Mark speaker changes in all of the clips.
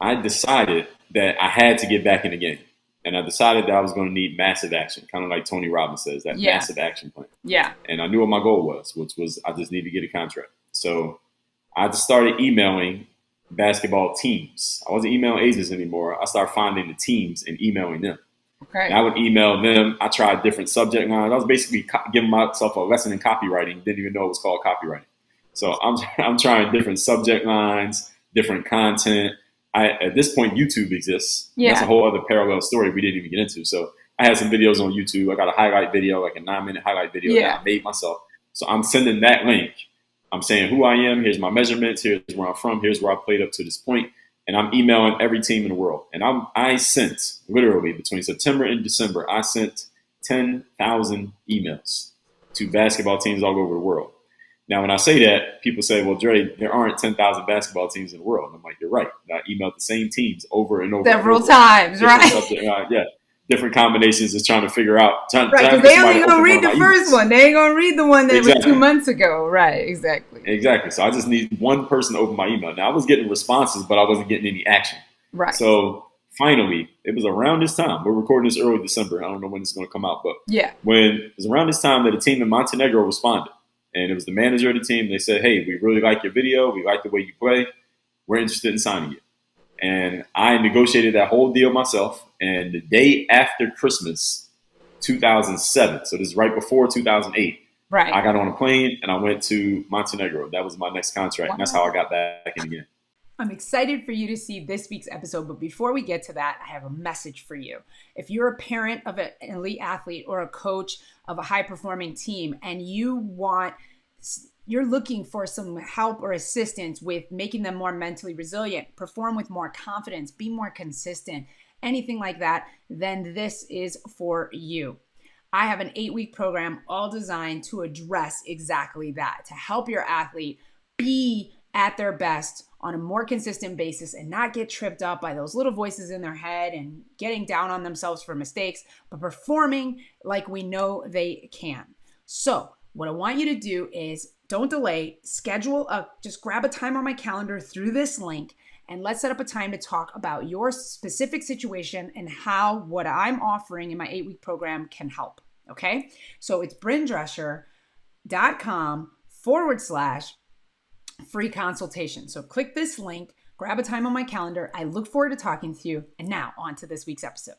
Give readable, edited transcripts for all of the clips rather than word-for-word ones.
Speaker 1: I decided that I had to get back in the game. And I decided that I was going to need massive action, kind of like Tony Robbins says, that
Speaker 2: Yeah.
Speaker 1: massive action plan.
Speaker 2: Yeah.
Speaker 1: And I knew what my goal was, which was I just need to get a contract. So I just started emailing basketball teams. I wasn't emailing agents anymore. I started finding the teams and emailing them.
Speaker 2: Okay.
Speaker 1: And I would email them. I tried different subject lines. I was basically giving myself a lesson in copywriting. Didn't even know it was called copywriting. So I'm trying different subject lines, different content. At this point, YouTube exists.
Speaker 2: Yeah.
Speaker 1: That's a whole other parallel story we didn't even get into. So I had some videos on YouTube. I got a highlight video, like a 9-minute highlight video that I made myself. So I'm sending that link. I'm saying who I am. Here's my measurements. Here's where I'm from. Here's where I played up to this point. And I'm emailing every team in the world. And I sent, literally, between September and December, I sent 10,000 emails to basketball teams all over the world. Now, when I say that, people say, well, Dre, there aren't 10,000 basketball teams in the world. I'm like, you're right. I emailed the same teams over and over.
Speaker 2: Several times, right?
Speaker 1: Yeah. Different combinations, just trying to figure out.
Speaker 2: Right, because they only going to read the first one. They ain't going to read the one that was 2 months ago. Right, exactly.
Speaker 1: Exactly. So I just need one person to open my email. Now, I was getting responses, but I wasn't getting any action.
Speaker 2: Right.
Speaker 1: So finally, it was around this time. We're recording this early December. I don't know when it's going to come out, but when it was around this time that a team in Montenegro responded. And it was the manager of the team. They said, hey, we really like your video. We like the way you play. We're interested in signing you. And I negotiated that whole deal myself. And the day after Christmas, 2007, so this is right before 2008,
Speaker 2: right,
Speaker 1: I got on a plane and I went to Montenegro. That was my next contract. Wow. And that's how I got back in again.
Speaker 2: I'm excited for you to see this week's episode, but before we get to that, I have a message for you. If you're a parent of an elite athlete or a coach of a high-performing team and you're looking for some help or assistance with making them more mentally resilient, perform with more confidence, be more consistent, anything like that, then this is for you. I have an 8-week program all designed to address exactly that, to help your athlete be at their best on a more consistent basis and not get tripped up by those little voices in their head and getting down on themselves for mistakes, but performing like we know they can. So what I want you to do is don't delay, just grab a time on my calendar through this link and let's set up a time to talk about your specific situation and how what I'm offering in my 8-week program can help. Okay. So it's brindrescher.com/free consultation. So click this link, grab a time on my calendar. I look forward to talking to you. And now on to this week's episode.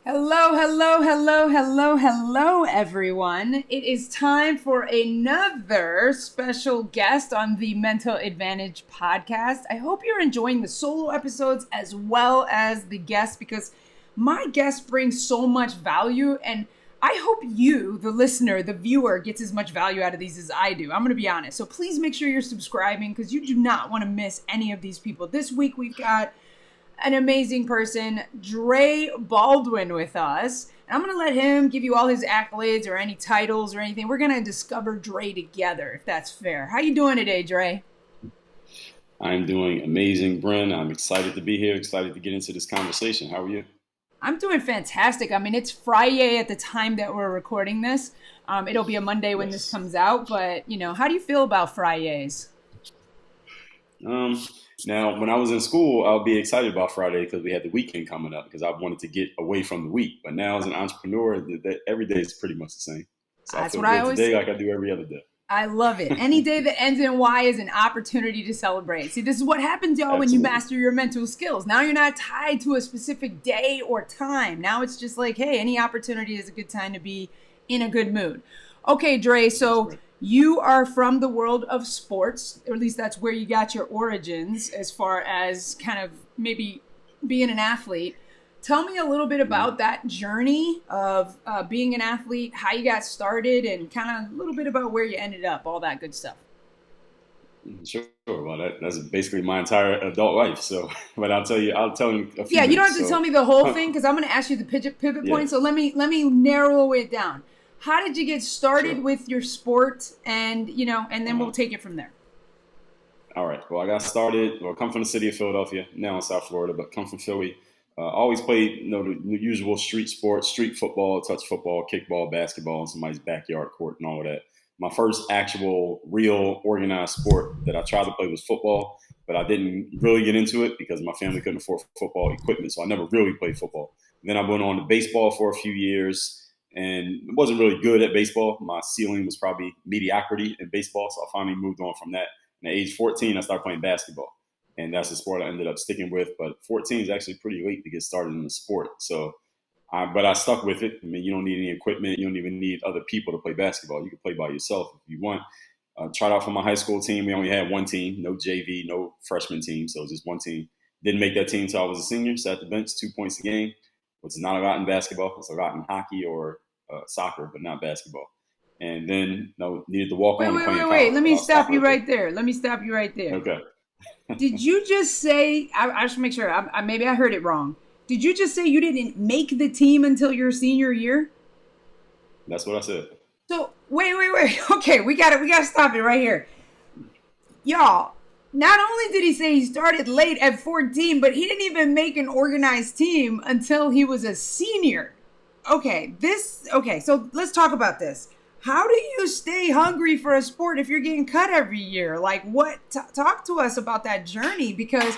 Speaker 2: Hello, everyone. It is time for another special guest on the Mental Advantage podcast. I hope you're enjoying the solo episodes as well as the guests because my guests bring so much value and I hope you, the listener, the viewer, gets as much value out of these as I do. I'm going to be honest. So please make sure you're subscribing because you do not want to miss any of these people. This week we've got an amazing person, Dre Baldwin, with us. And I'm going to let him give you all his accolades or any titles or anything. We're going to discover Dre together, if that's fair. How you doing today, Dre?
Speaker 1: I'm doing amazing, Bryn. I'm excited to be here, excited to get into this conversation. How are you?
Speaker 2: I'm doing fantastic. I mean, it's Friday at the time that we're recording this. It'll be a Monday when this comes out. But, how do you feel about Fridays?
Speaker 1: Now, when I was in school, I'll be excited about Friday because we had the weekend coming up because I wanted to get away from the week. But now as an entrepreneur, every day is pretty much the same. So
Speaker 2: that's
Speaker 1: I feel
Speaker 2: what I always
Speaker 1: today like I do every other day.
Speaker 2: I love it. Any day that ends in Y is an opportunity to celebrate. See, this is what happens, y'all, when you master your mental skills. Now you're not tied to a specific day or time. Now it's just like, hey, any opportunity is a good time to be in a good mood. Okay, Dre, so you are from the world of sports, or at least that's where you got your origins as far as kind of maybe being an athlete. Tell me a little bit about that journey of being an athlete, how you got started, and kind of a little bit about where you ended up, all that good stuff.
Speaker 1: Sure. Well, that's basically my entire adult life. So, but I'll tell you a few.
Speaker 2: Yeah, you don't have to tell me the whole thing because I'm going to ask you the pivot point. So let me narrow it down. How did you get started with your sport, and then we'll take it from there.
Speaker 1: All right. Well, I got started. Well, I come from the city of Philadelphia, now in South Florida, but come from Philly. Always played, the usual street sports, street football, touch football, kickball, basketball in somebody's backyard court and all of that. My first actual real organized sport that I tried to play was football. but I didn't really get into it because my family couldn't afford football equipment. So I never really played football. And then I went on to baseball for a few years and wasn't really good at baseball. My ceiling was probably mediocrity in baseball. So I finally moved on from that. And at age 14, I started playing basketball. And that's the sport I ended up sticking with. But 14 is actually pretty late to get started in the sport. So, but I stuck with it. I mean, you don't need any equipment. You don't even need other people to play basketball. You can play by yourself if you want. Tried out for my high school team. We only had one team, no JV, no freshman team. So just one team. Didn't make that team until I was a senior. Sat at the bench, 2 points a game, which is not a lot in basketball. It's a lot in hockey or soccer, but not basketball. And then needed to walk on and play in college.
Speaker 2: Wait. Let me stop you right there.
Speaker 1: Okay.
Speaker 2: Did you just say, I should make sure, maybe I heard it wrong. Did you just say you didn't make the team until your senior year?
Speaker 1: That's what I said.
Speaker 2: So, wait. Okay, we gotta stop it right here. Y'all, not only did he say he started late at 14, but he didn't even make an organized team until he was a senior. Okay, so let's talk about this. How do you stay hungry for a sport if you're getting cut every year? Like, talk to us about that journey, because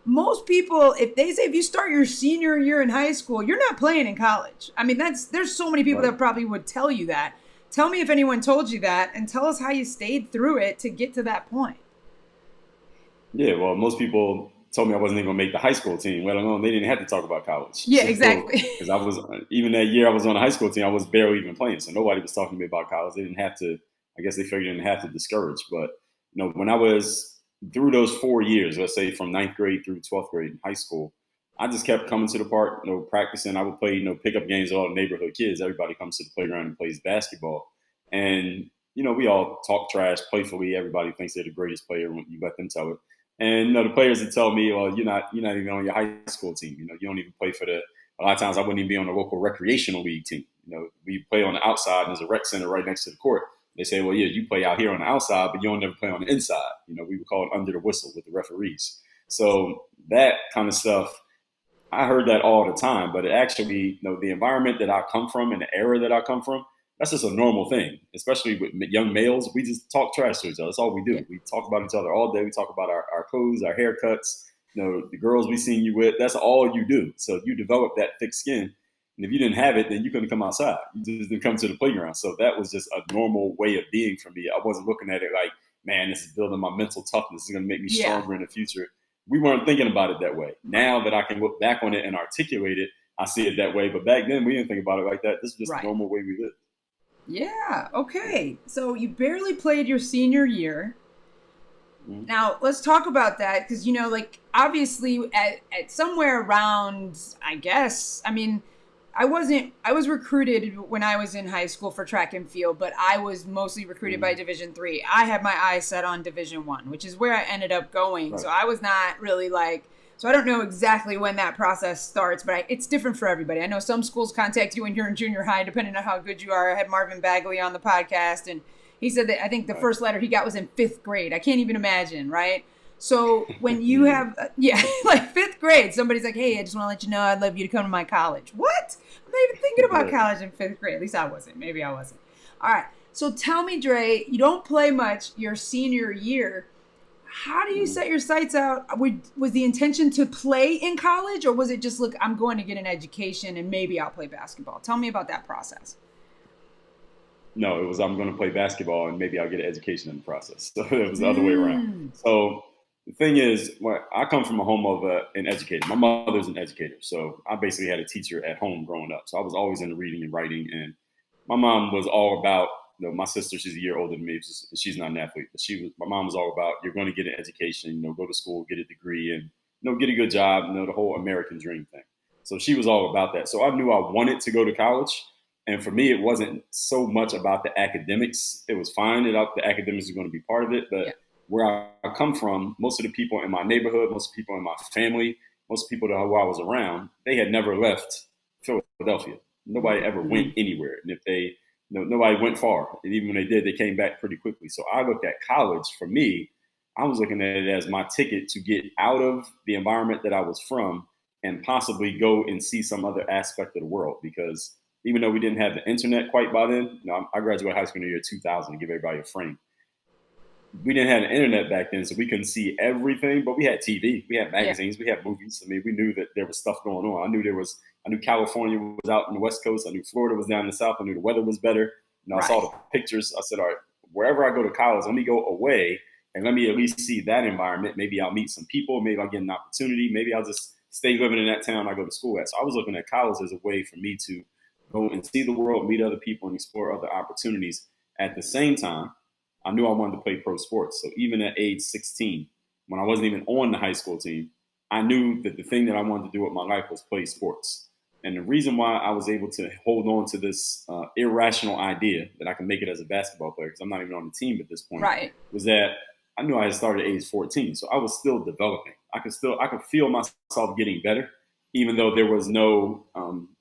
Speaker 2: most people, if you start your senior year in high school, you're not playing in college. I mean, there's so many people that probably would tell you that. Tell me if anyone told you that, and tell us how you stayed through it to get to that point.
Speaker 1: Yeah, well, most people told me I wasn't even going to make the high school team, let alone they didn't have to talk about college.
Speaker 2: Yeah, exactly.
Speaker 1: Because I was, even that year I was on the high school team, I was barely even playing. So nobody was talking to me about college. They didn't have to, I guess they figured they didn't have to discourage. But, when I was through those 4 years, let's say from 9th grade through 12th grade in high school, I just kept coming to the park, practicing. I would play, pickup games with all the neighborhood kids. Everybody comes to the playground and plays basketball. And, we all talk trash playfully. Everybody thinks they're the greatest player when you let them tell it. And the players would tell me, well, you're not even on your high school team. You don't even play for a lot of times I wouldn't even be on the local recreational league team. We play on the outside and there's a rec center right next to the court. They say, well, yeah, you play out here on the outside, but you don't never play on the inside. We would call it under the whistle with the referees. So that kind of stuff, I heard that all the time, but it actually, the environment that I come from and the era that I come from, that's just a normal thing, especially with young males. We just talk trash to each other. That's all we do. We talk about each other all day. We talk about our clothes, our haircuts, the girls we seen you with. That's all you do. So you develop that thick skin. And if you didn't have it, then you couldn't come outside. You just didn't come to the playground. So that was just a normal way of being for me. I wasn't looking at it like, man, this is building my mental toughness. This is going to make me stronger in the future. We weren't thinking about it that way. Now that I can look back on it and articulate it, I see it that way. But back then, we didn't think about it like that. This is just the normal way we lived.
Speaker 2: Yeah. Okay. So you barely played your senior year. Mm-hmm. Now let's talk about that. Cause obviously at somewhere around, I was recruited when I was in high school for track and field, but I was mostly recruited by Division III. I had my eyes set on Division I, which is where I ended up going. Right. So I was not really so I don't know exactly when that process starts, but it's different for everybody. I know some schools contact you when you're in junior high, depending on how good you are. I had Marvin Bagley on the podcast, and he said that I think the first letter he got was in 5th grade. I can't even imagine, right? So when you have, like 5th grade, somebody's like, hey, I just want to let you know I'd love you to come to my college. What? I'm not even thinking about college in 5th grade. At least I wasn't. Maybe I wasn't. All right. So tell me, Dre, you don't play much your senior year. How do you set your sights out? Was the intention to play in college, or was it just, look, I'm going to get an education and maybe I'll play basketball? Tell me about that process.
Speaker 1: No, it was I'm going to play basketball and maybe I'll get an education in the process. So it was the other way around. So the thing is, I come from a home of an educator. My mother's an educator. So I basically had a teacher at home growing up. So I was always into reading and writing. And my mom was all about, my sister, she's a year older than me. She's not an athlete, but my mom was all about, you're going to get an education, go to school, get a degree, and, get a good job, the whole American dream thing. So she was all about that. So I knew I wanted to go to college. And for me, it wasn't so much about the academics. It was fine that the academics are going to be part of it. But where I come from, most of the people in my neighborhood, most of the people in my family, most of the people who I was around, they had never left Philadelphia. Nobody ever went anywhere. And if nobody went far. And even when they did, they came back pretty quickly. So I looked at college. For me, I was looking at it as my ticket to get out of the environment that I was from and possibly go and see some other aspect of the world. Because even though we didn't have the internet quite by then, I graduated high school in the year 2000 to give everybody a frame. we didn't have the internet back then, so we couldn't see everything, but we had TV, we had magazines, we had movies. I mean, we knew that there was stuff going on. I knew California was out in the West Coast. I knew Florida was down in the South. I knew the weather was better. I saw the pictures. I said, all right, wherever I go to college, let me go away and let me at least see that environment. Maybe I'll meet some people. Maybe I'll get an opportunity. Maybe I'll just stay living in that town I go to school at. So I was looking at college as a way for me to go and see the world, meet other people, and explore other opportunities. At the same time, I knew I wanted to play pro sports. So even at age 16, when I wasn't even on the high school team, I knew that the thing that I wanted to do with my life was play sports. And the reason why I was able to hold on to this irrational idea that I can make it as a basketball player, because I'm not even on the team at this point, was that I knew I had started at age 14. So I was still developing. I could feel myself getting better, even though there was no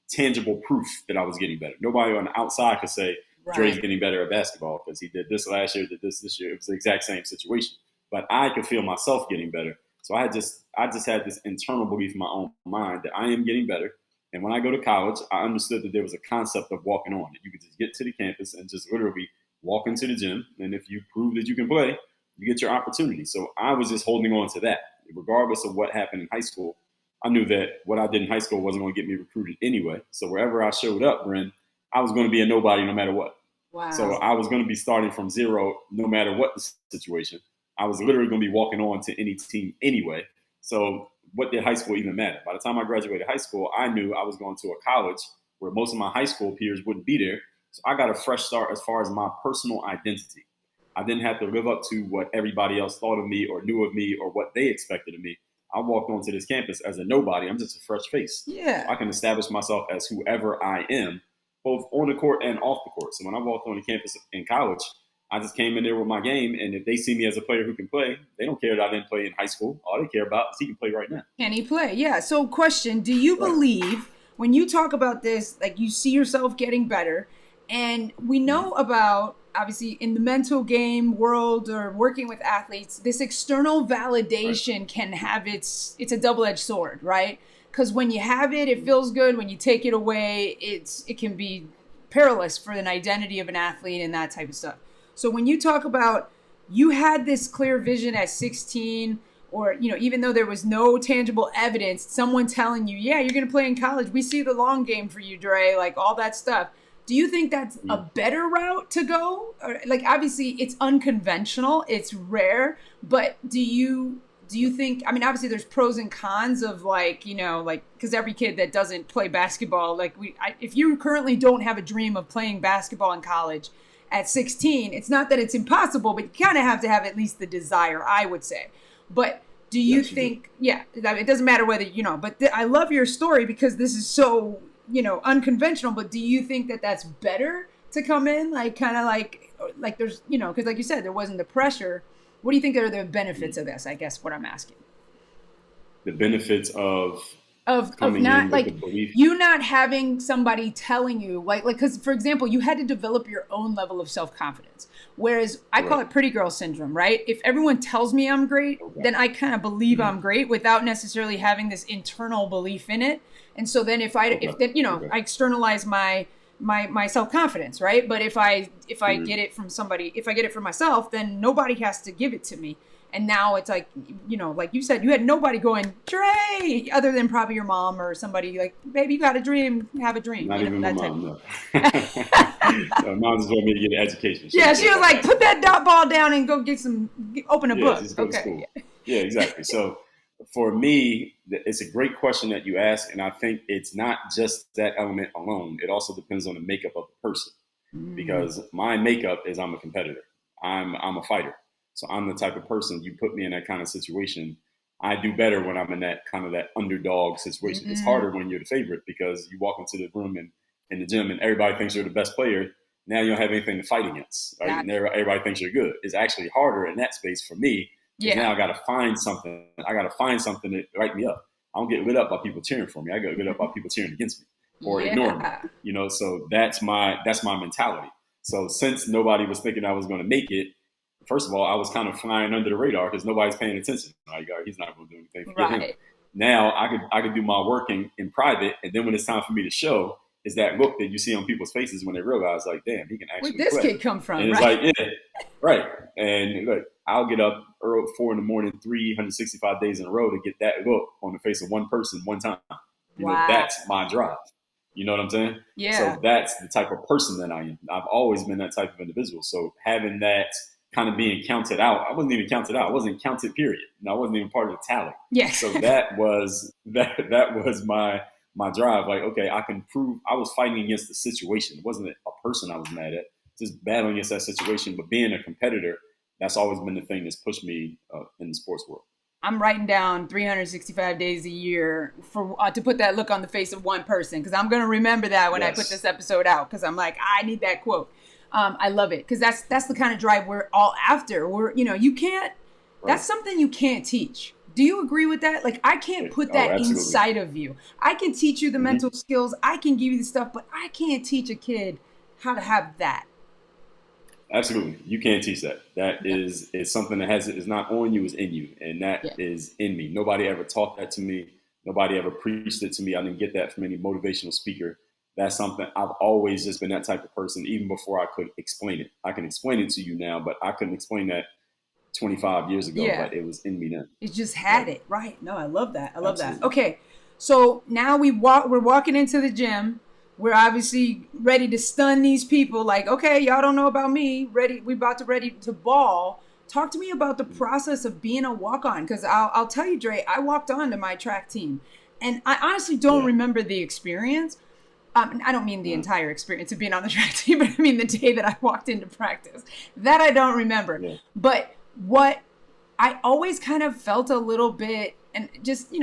Speaker 1: tangible proof that I was getting better. Nobody on the outside could say, Dre's getting better at basketball because he did this last year, did this year. It was the exact same situation. But I could feel myself getting better. So I just had this internal belief in my own mind that I am getting better. And when I go to college, I understood that there was a concept of walking on. That you could just get to the campus and just literally walk into the gym. And if you prove that you can play, you get your opportunity. So I was just holding on to that. Regardless of what happened in high school, I knew that what I did in high school wasn't going to get me recruited anyway. So wherever I showed up, Bren, I was going to be a nobody no matter what.
Speaker 2: Wow.
Speaker 1: So I was going to be starting from zero no matter what the situation. I was literally going to be walking on to any team anyway. So what did high school even matter? By the time I graduated high school, I knew I was going to a college where most of my high school peers wouldn't be there. So I got a fresh start as far as my personal identity. I didn't have to live up to what everybody else thought of me or knew of me or what they expected of me. I walked onto this campus as a nobody. I'm just a fresh face.
Speaker 2: Yeah.
Speaker 1: I can establish myself as whoever I am, both on the court and off the court. So when I walked on the campus in college, I just came in there with my game. And if they see me as a player who can play, they don't care that I didn't play in high school. All they care about is he can play right now.
Speaker 2: Can he play? Yeah. So question, do you believe when you talk about this, like you see yourself getting better, and we know about, obviously, in the mental game world or working with athletes, this external validation can have it's a double-edged sword, right? Because when you have it, it feels good. When you take it away, it can be perilous for an identity of an athlete and that type of stuff. So when you talk about you had this clear vision at 16, or even though there was no tangible evidence, someone telling you, yeah, you're going to play in college. We see the long game for you, Dre, like all that stuff. Do you think that's a better route to go? Or, like, obviously, it's unconventional, it's rare, but do you think? I mean, obviously, there's pros and cons of because every kid that doesn't play basketball, if you currently don't have a dream of playing basketball in college at 16, it's not that it's impossible, but you kind of have to have at least the desire, I would say. But do you think? Yeah, it doesn't matter whether But I love your story because this is so unconventional, but do you think that that's better to come in like there's because like you said, there wasn't the pressure. What do you think are the benefits of this? I guess what I'm asking.
Speaker 1: The benefits of
Speaker 2: not like you not having somebody telling you like because for example, you had to develop your own level of self-confidence, whereas I call it pretty girl syndrome, right? If everyone tells me I'm great, then I kind of believe I'm great without necessarily having this internal belief in it. And so then I externalize my self-confidence, right? But if I get it from somebody, if I get it from myself, then nobody has to give it to me. And now it's like, like you said, you had nobody going, Dre, other than probably your mom or somebody like, baby, you got a dream, have a dream.
Speaker 1: Not even my mom, no. Mom just wanted me to get an education.
Speaker 2: She was like, put that dot ball down and go open a book.
Speaker 1: Just go to school. Yeah, exactly. So for me, it's a great question that you ask. And I think it's not just that element alone. It also depends on the makeup of the person. Because my makeup is I'm a competitor. I'm a fighter. So I'm the type of person, you put me in that kind of situation, I do better when I'm in that kind of that underdog situation. It's harder when you're the favorite because you walk into the room and in the gym and everybody thinks you're the best player. Now you don't have anything to fight against. Right? And everybody thinks you're good. It's actually harder in that space for me. Now I got to find something. I got to find something to light me up. I don't get lit up by people cheering for me. I get lit up by people cheering against me or ignoring me. So that's my mentality. So since nobody was thinking I was going to make it, first of all, I was kind of flying under the radar because nobody's paying attention. Like, he's not going to do anything. Forget him. Now I could do my work in private, and then when it's time for me to show, is that look that you see on people's faces when they realize, like, damn, he can actually
Speaker 2: Where'd this
Speaker 1: play.
Speaker 2: kid come from?
Speaker 1: And it's
Speaker 2: right?
Speaker 1: like, yeah, right. And look, I'll get up early 4 a.m, 365 days in a row to get that look on the face of one person one time. You know, that's my drive. You know what I'm saying?
Speaker 2: Yeah.
Speaker 1: So that's the type of person that I am. I've always been that type of individual. So having that kind of being counted out, I wasn't even counted out. I wasn't counted, period. I wasn't even part of the tally.
Speaker 2: Yeah.
Speaker 1: So that was my drive. Like, okay, I can prove I was fighting against the situation. It wasn't a person I was mad at, just battling against that situation. But being a competitor, that's always been the thing that's pushed me in the sports world.
Speaker 2: I'm writing down 365 days a year for to put that look on the face of one person, because I'm going to remember that when I put this episode out, because I'm like, I need that quote. I love it, because that's the kind of drive we're all after. You can't, that's something you can't teach. Do you agree with that? Like, I can't put that inside of you. I can teach you the mental skills. I can give you the stuff, but I can't teach a kid how to have that.
Speaker 1: Absolutely. You can't teach that. That is something that is not on you, is in you. And that is in me. Nobody ever taught that to me. Nobody ever preached it to me. I didn't get that from any motivational speaker. That's something I've always just been that type of person, even before I could explain it. I can explain it to you now, but I couldn't explain that 25 years ago, but it was in me then.
Speaker 2: It just had it. Right. No, I love that. I love that. Okay. So now we're walking into the gym. We're obviously ready to stun these people. Like, okay, y'all don't know about me. Ready to ball. Talk to me about the process of being a walk-on, because I'll tell you, Dre, I walked on to my track team, and I honestly don't remember the experience. I don't mean the entire experience of being on the track team, but I mean the day that I walked into practice. That I don't remember. Yeah. But what I always kind of felt a little bit, and just,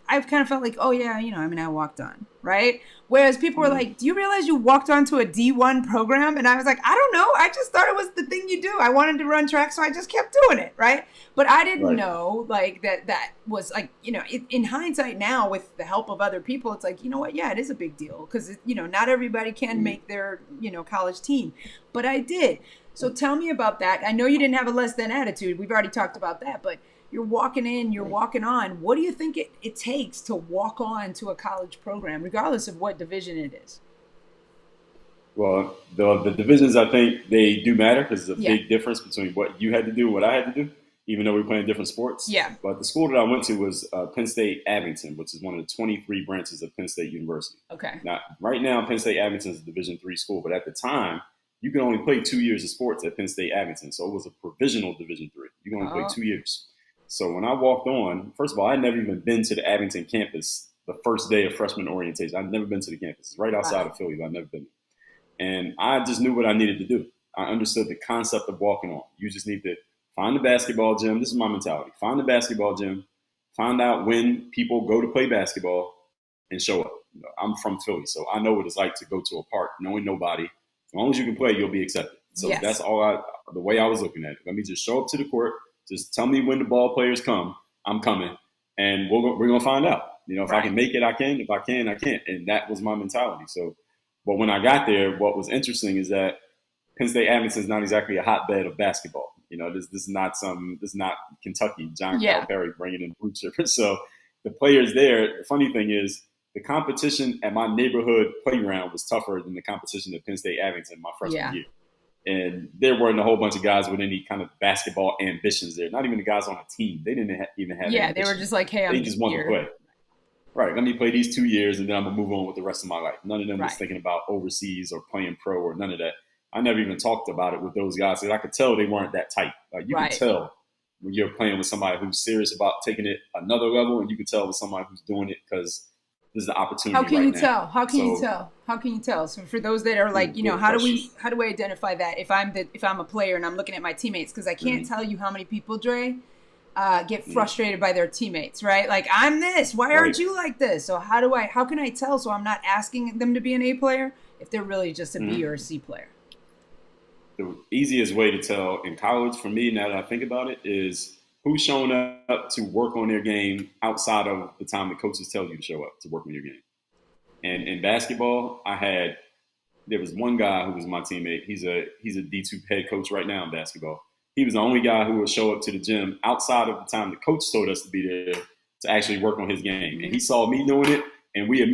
Speaker 2: I've kind of felt like, oh yeah, I walked on, right? Whereas people were like, do you realize you walked onto a D1 program? And I was like, I don't know. I just thought it was the thing you do. I wanted to run track, so I just kept doing it, right? But I didn't know, like, that was like, in hindsight now, with the help of other people, it's like, you know what? Yeah, it is a big deal, because, not everybody can make their, college team. But I did. So tell me about that. I know you didn't have a less than attitude. We've already talked about that, but you're walking in, you're walking on. What do you think it takes to walk on to a college program, regardless of what division it is?
Speaker 1: Well, the divisions, I think they do matter, because there's a big difference between what you had to do and what I had to do, even though we're playing different sports.
Speaker 2: Yeah.
Speaker 1: But the school that I went to was Penn State Abington, which is one of the 23 branches of Penn State University.
Speaker 2: Okay.
Speaker 1: Now, right now, Penn State Abington is a Division III school, but at the time, you could only play 2 years of sports at Penn State Abington. So it was a provisional Division III. You can only play 2 years. So when I walked on, first of all, I'd never even been to the Abington campus the first day of freshman orientation. I'd never been to the campus. It's right outside of Philly, but I'd never been there. And I just knew what I needed to do. I understood the concept of walking on. You just need to find the basketball gym. This is my mentality. Find the basketball gym. Find out when people go to play basketball and show up. I'm from Philly, so I know what it's like to go to a park knowing nobody. As long as you can play, you'll be accepted. So that's all the way I was looking at it. Let me just show up to the court. Just tell me when the ball players come. I'm coming, and we're gonna find out. If I can make it, I can. If I can, I can't. And that was my mentality. So, but when I got there, what was interesting is that Penn State Abington is not exactly a hotbed of basketball. This is not Kentucky. John Calipari bringing in blue chippers. So the players there. The funny thing is, the competition at my neighborhood playground was tougher than the competition at Penn State Abington my freshman year. And there weren't a whole bunch of guys with any kind of basketball ambitions there. Not even the guys on the team. They didn't even have ambitions.
Speaker 2: They were just like, hey,
Speaker 1: they just wanted to play. Right, let me play these 2 years, and then I'm going to move on with the rest of my life. None of them was thinking about overseas or playing pro or none of that. I never even talked about it with those guys, because I could tell they weren't that tight. Like, you can tell when you're playing with somebody who's serious about taking it another level, and you can tell with somebody who's doing it because this is the opportunity.
Speaker 2: How can you tell? How can you tell? So for those that are like, how do we identify that if I'm a player and I'm looking at my teammates? Because I can't tell you how many people, Dre, get frustrated by their teammates, right? Like, I'm this. Why aren't you like this? So how can I tell, so I'm not asking them to be an A player if they're really just a B or a C player?
Speaker 1: The easiest way to tell in college, for me, now that I think about it, is who's showing up to work on their game outside of the time the coaches tell you to show up to work on your game. And in basketball, there was one guy who was my teammate. He's a D2 head coach right now in basketball. He was the only guy who would show up to the gym outside of the time the coach told us to be there to actually work on his game. And he saw me doing it, And we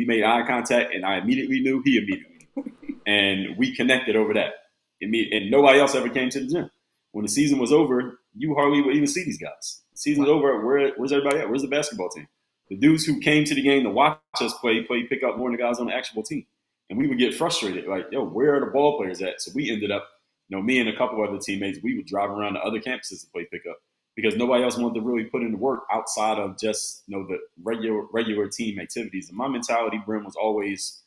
Speaker 1: made eye contact, and I immediately knew, he immediately knew. And we connected over that. And nobody else ever came to the gym. When the season was over, you hardly would even see these guys. The season's over, where's everybody at? Where's the basketball team? The dudes who came to the game to watch us play pickup more than the guys on the actual team. And we would get frustrated, like, yo, where are the ball players at? So we ended up, me and a couple other teammates, we would drive around to other campuses to play pickup because nobody else wanted to really put in the work outside of just, the regular team activities. And my mentality, Bryn, was always,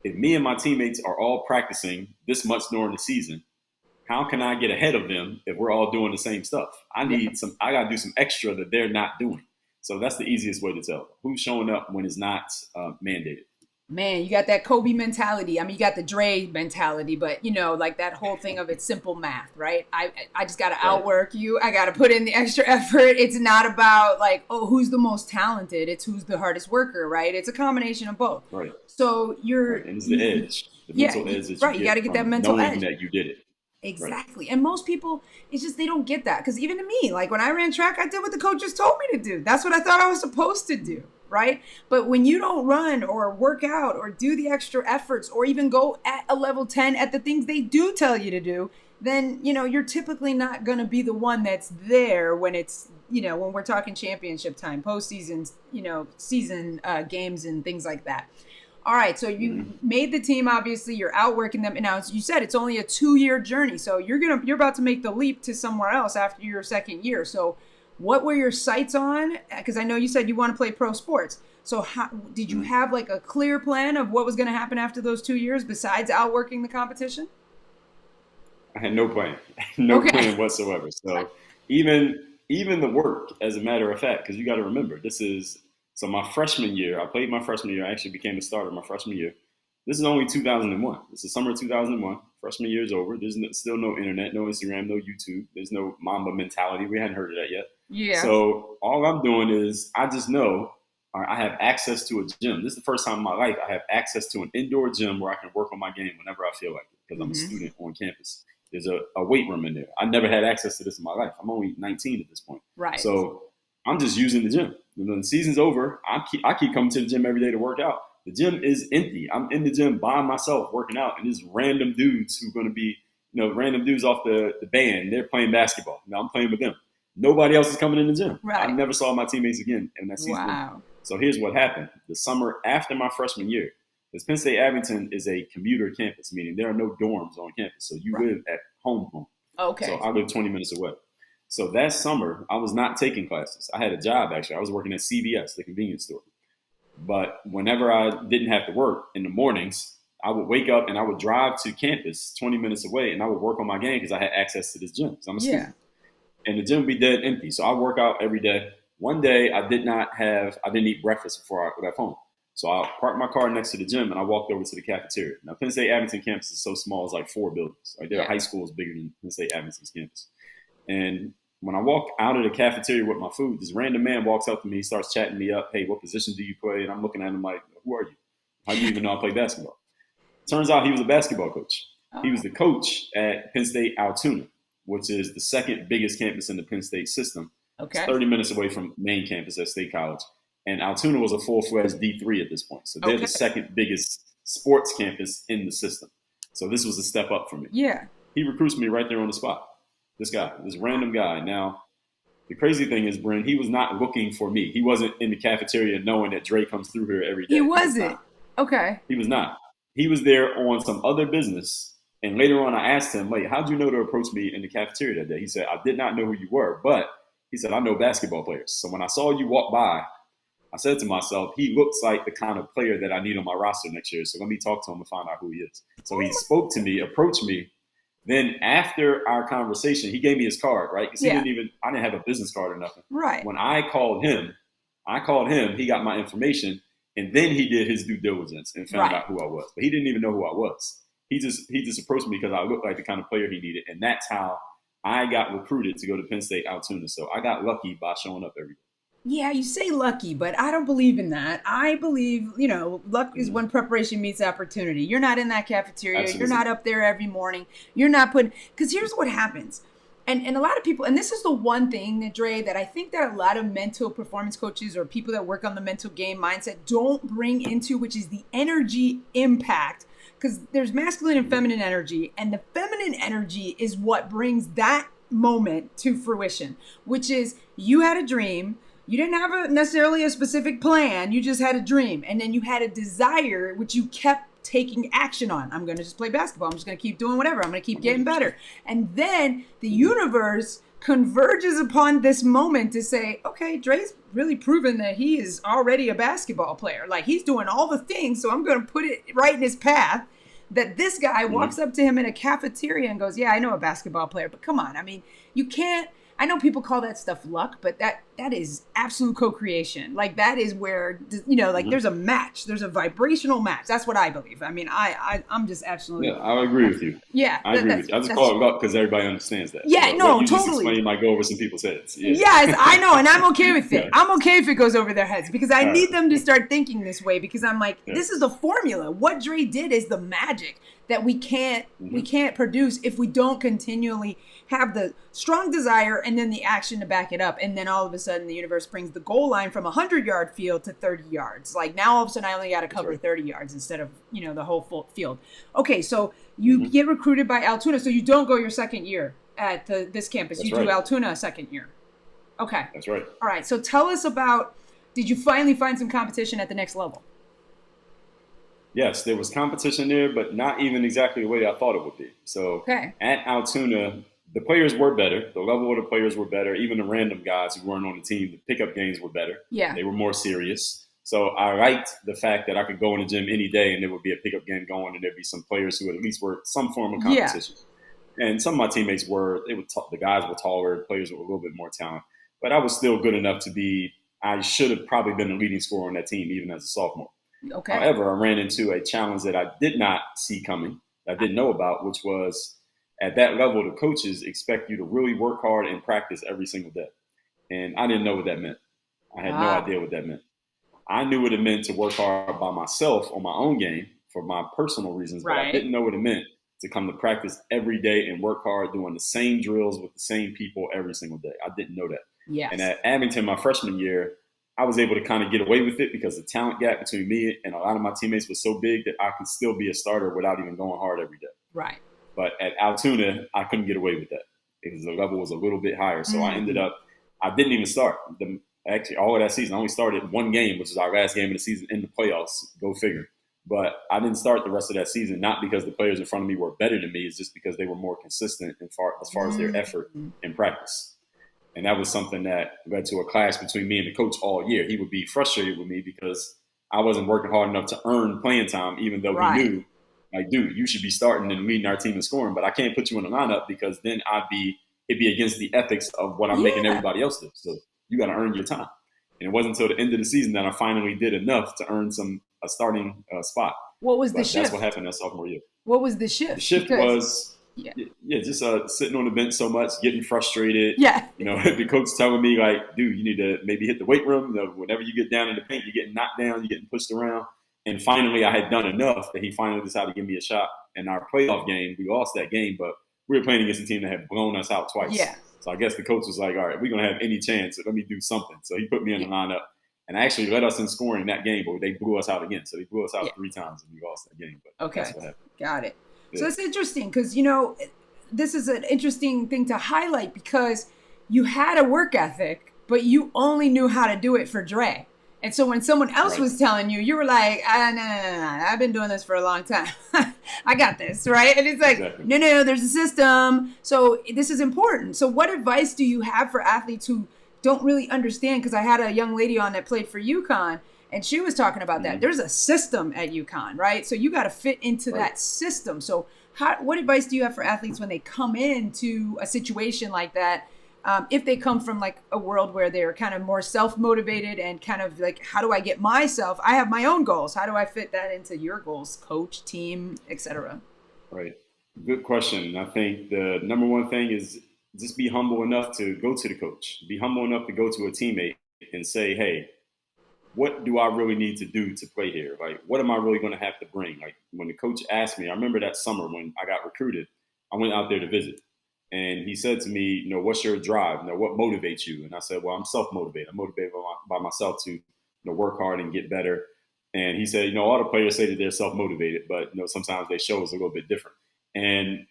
Speaker 1: if me and my teammates are all practicing this much during the season, how can I get ahead of them if we're all doing the same stuff? I got to do some extra that they're not doing. So that's the easiest way to tell who's showing up when it's not mandated.
Speaker 2: Man, you got that Kobe mentality. I mean, you got the Dre mentality, but like that whole thing of it's simple math, right? I just got to outwork you. I got to put in the extra effort. It's not about like, oh, who's the most talented? It's who's the hardest worker, right? It's a combination of both.
Speaker 1: Right.
Speaker 2: So
Speaker 1: and it's the edge, the mental edge that
Speaker 2: you got to get that mental
Speaker 1: knowing
Speaker 2: edge.
Speaker 1: that you did it.
Speaker 2: Exactly. Right. And most people, it's just they don't get that. Because even to me, like when I ran track, I did what the coaches told me to do. That's what I thought I was supposed to do. Right. But when you don't run or work out or do the extra efforts or even go at a level 10 at the things they do tell you to do, then, you're typically not going to be the one that's there when it's, when we're talking championship time, postseason, season games and things like that. All right, so you made the team. Obviously, you're outworking them, and now you said it's only a 2-year journey. So you're about to make the leap to somewhere else after your second year. So, what were your sights on? Because I know you said you want to play pro sports. So, how did you have like a clear plan of what was going to happen after those 2 years besides outworking the competition?
Speaker 1: I had no plan, plan whatsoever. So, even the work, as a matter of fact, because you got to remember, So my freshman year, I played my freshman year. I actually became a starter my freshman year. This is only 2001. This is summer of 2001. Freshman year is over. There's still no internet, no Instagram, no YouTube. There's no Mamba mentality. We hadn't heard of that yet.
Speaker 2: Yeah.
Speaker 1: So all I'm doing is I just know I have access to a gym. This is the first time in my life I have access to an indoor gym where I can work on my game whenever I feel like it because I'm a student on campus. There's a weight room in there. I never had access to this in my life. I'm only 19 at this point.
Speaker 2: Right.
Speaker 1: So I'm just using the gym. And when the season's over, I keep coming to the gym every day to work out. The gym is empty. I'm in the gym by myself working out, and there's random dudes who are going to be, random dudes off the band. They're playing basketball. Now I'm playing with them. Nobody else is coming in the gym.
Speaker 2: Right.
Speaker 1: I never saw my teammates again in that season.
Speaker 2: Wow.
Speaker 1: So here's what happened. The summer after my freshman year, because Penn State Abington is a commuter campus, meaning there are no dorms on campus. So you live at home.
Speaker 2: Okay.
Speaker 1: So I live 20 minutes away. So that summer, I was not taking classes. I had a job, actually. I was working at CVS, the convenience store. But whenever I didn't have to work in the mornings, I would wake up and I would drive to campus 20 minutes away, and I would work on my game because I had access to this gym. Because I'm a student. And the gym would be dead empty. So I work out every day. One day, I didn't eat breakfast before I left home. So I parked my car next to the gym, and I walked over to the cafeteria. Now, Penn State Abington campus is so small, it's like 4 buildings. Like, their high school is bigger than Penn State Abington's campus. And when I walk out of the cafeteria with my food, this random man walks up to me, starts chatting me up. Hey, what position do you play? And I'm looking at him like, who are you? How do you even know I play basketball? Turns out he was a basketball coach. Oh. He was the coach at Penn State Altoona, which is the second biggest campus in the Penn State system.
Speaker 2: Okay.
Speaker 1: It's 30 minutes away from main campus at State College. And Altoona was a full-fledged D3 at this point. So they're the second biggest sports campus in the system. So this was a step up for me.
Speaker 2: Yeah.
Speaker 1: He recruits me right there on the spot. This random guy. Now, the crazy thing is, Bryn, he was not looking for me. He wasn't in the cafeteria knowing that Dre comes through here every day.
Speaker 2: He wasn't? Okay.
Speaker 1: He was not. He was there on some other business. And later on, I asked him, wait, how'd you know to approach me in the cafeteria that day? He said, I did not know who you were, but he said, I know basketball players. So when I saw you walk by, I said to myself, he looks like the kind of player that I need on my roster next year. So let me talk to him and find out who he is. So he spoke to me, approached me. Then after our conversation, he gave me his card, right? Because I didn't have a business card or nothing.
Speaker 2: Right.
Speaker 1: When I called him, he got my information, and then he did his due diligence and found out who I was. But he didn't even know who I was. He just approached me because I looked like the kind of player he needed. And that's how I got recruited to go to Penn State Altoona. So I got lucky by showing up every day.
Speaker 2: Yeah, you say lucky, but I don't believe in that. I believe, luck is when preparation meets opportunity. You're not in that cafeteria. Absolutely. You're not up there every morning. You're not because here's what happens. And a lot of people, and this is the one thing that, Dre, that I think that a lot of mental performance coaches or people that work on the mental game mindset don't bring into, which is the energy impact. Because there's masculine and feminine energy, and the feminine energy is what brings that moment to fruition, which is you had a dream. You didn't have necessarily a specific plan. You just had a dream. And then you had a desire, which you kept taking action on. I'm going to just play basketball. I'm just going to keep doing whatever. I'm going to keep getting better. And then the universe converges upon this moment to say, okay, Dre's really proven that he is already a basketball player. Like, he's doing all the things. So I'm going to put it right in his path. That this guy walks up to him in a cafeteria and goes, yeah, I know a basketball player, but come on. I mean, you can't, I know people call that stuff luck, but that is absolute co-creation. Like, that is where, like there's a match. There's a vibrational match. That's what I believe. I mean, I'm just absolutely.
Speaker 1: Yeah, I agree with you.
Speaker 2: Yeah.
Speaker 1: I agree with you. I just call it luck because everybody understands that.
Speaker 2: Yeah,
Speaker 1: so
Speaker 2: no,
Speaker 1: you
Speaker 2: totally.
Speaker 1: Just explain might go over some people's heads. Yeah.
Speaker 2: Yes, I know. And I'm okay with it. I'm okay if it goes over their heads because I need them to start thinking this way because I'm like, this is the formula. What Dre did is the magic that we can't produce if we don't continually have the strong desire and then the action to back it up. And then all of a sudden the universe brings the goal line from 100-yard field to 30 yards. Like, now all of a sudden I only got to cover 30 yards instead of, the whole full field. Okay, so you get recruited by Altoona. So you don't go your second year at this campus.
Speaker 1: That's
Speaker 2: you do Altoona a second year. Okay.
Speaker 1: That's right.
Speaker 2: All right. So tell us about, did you finally find some competition at the next level?
Speaker 1: Yes, there was competition there, but not even exactly the way I thought it would be. So at Altoona, the players were better. The level of the players were better. Even the random guys who weren't on the team, the pickup games were better.
Speaker 2: Yeah.
Speaker 1: They were more serious. So I liked the fact that I could go in the gym any day and there would be a pickup game going and there'd be some players who at least were some form of competition. Yeah. And some of my teammates the guys were taller, players were a little bit more talented. But I was still good enough I should have probably been the leading scorer on that team, even as a sophomore.
Speaker 2: Okay.
Speaker 1: However, I ran into a challenge that I did not see coming, I didn't know about, which was at that level, the coaches expect you to really work hard and practice every single day. And I didn't know what that meant. I had no idea what that meant. I knew what it meant to work hard by myself on my own game for my personal reasons, but I didn't know what it meant to come to practice every day and work hard doing the same drills with the same people every single day. I didn't know that.
Speaker 2: Yes.
Speaker 1: And at Abington, my freshman year, I was able to kind of get away with it because the talent gap between me and a lot of my teammates was so big that I could still be a starter without even going hard every day.
Speaker 2: Right.
Speaker 1: But at Altoona, I couldn't get away with that because the level was a little bit higher. So I ended up, I didn't even start. Actually, all of that season, I only started one game, which was our last game of the season in the playoffs. Go figure. But I didn't start the rest of that season, not because the players in front of me were better than me. It's just because they were more consistent as far as their effort in practice. And that was something that led to a clash between me and the coach all year. He would be frustrated with me because I wasn't working hard enough to earn playing time, even though he knew, like, dude, you should be starting and leading our team in scoring, but I can't put you in the lineup because then it'd be against the ethics of what I'm making everybody else do. So you got to earn your time. And it wasn't until the end of the season that I finally did enough to earn a starting spot.
Speaker 2: What was the shift?
Speaker 1: That's what happened that sophomore year.
Speaker 2: What was the shift?
Speaker 1: The shift was just sitting on the bench so much, getting frustrated.
Speaker 2: Yeah.
Speaker 1: The coach telling me, like, dude, you need to maybe hit the weight room. Whenever you get down in the paint, you're getting knocked down, you're getting pushed around. And finally, I had done enough that he finally decided to give me a shot. In our playoff game, we lost that game, but we were playing against a team that had blown us out twice. Yeah. So I guess the coach was like, all right, we're going to have any chance. So let me do something. So he put me in the lineup and actually led us in scoring that game, but they blew us out again. So they blew us out 3 times and we lost that game. But that's what happened.
Speaker 2: Got it. Yeah. So it's interesting because, this is an interesting thing to highlight because you had a work ethic, but you only knew how to do it for Dre. And so when someone else was telling you, you were like, no, I've been doing this for a long time. I got this, right? And it's like, no, there's a system. So this is important. So what advice do you have for athletes who don't really understand? Because I had a young lady on that played for UConn, and she was talking about that. There's a system at UConn, right? So you got to fit into that system. So what advice do you have for athletes when they come into a situation like that? If they come from like a world where they're kind of more self-motivated and kind of like, how do I get myself? I have my own goals. How do I fit that into your goals, coach, team, etc.?
Speaker 1: Right. Good question. I think the number one thing is just be humble enough to go to the coach. Be humble enough to go to a teammate and say, hey, what do I really need to do to play here? Like, what am I really going to have to bring? Like, when the coach asked me, I remember that summer when I got recruited, I went out there to visit. And he said to me, what's your drive? What motivates you? And I said, well, I'm self-motivated. I'm motivated by myself to work hard and get better. And he said, all the players say that they're self-motivated, but sometimes they show is a little bit different. And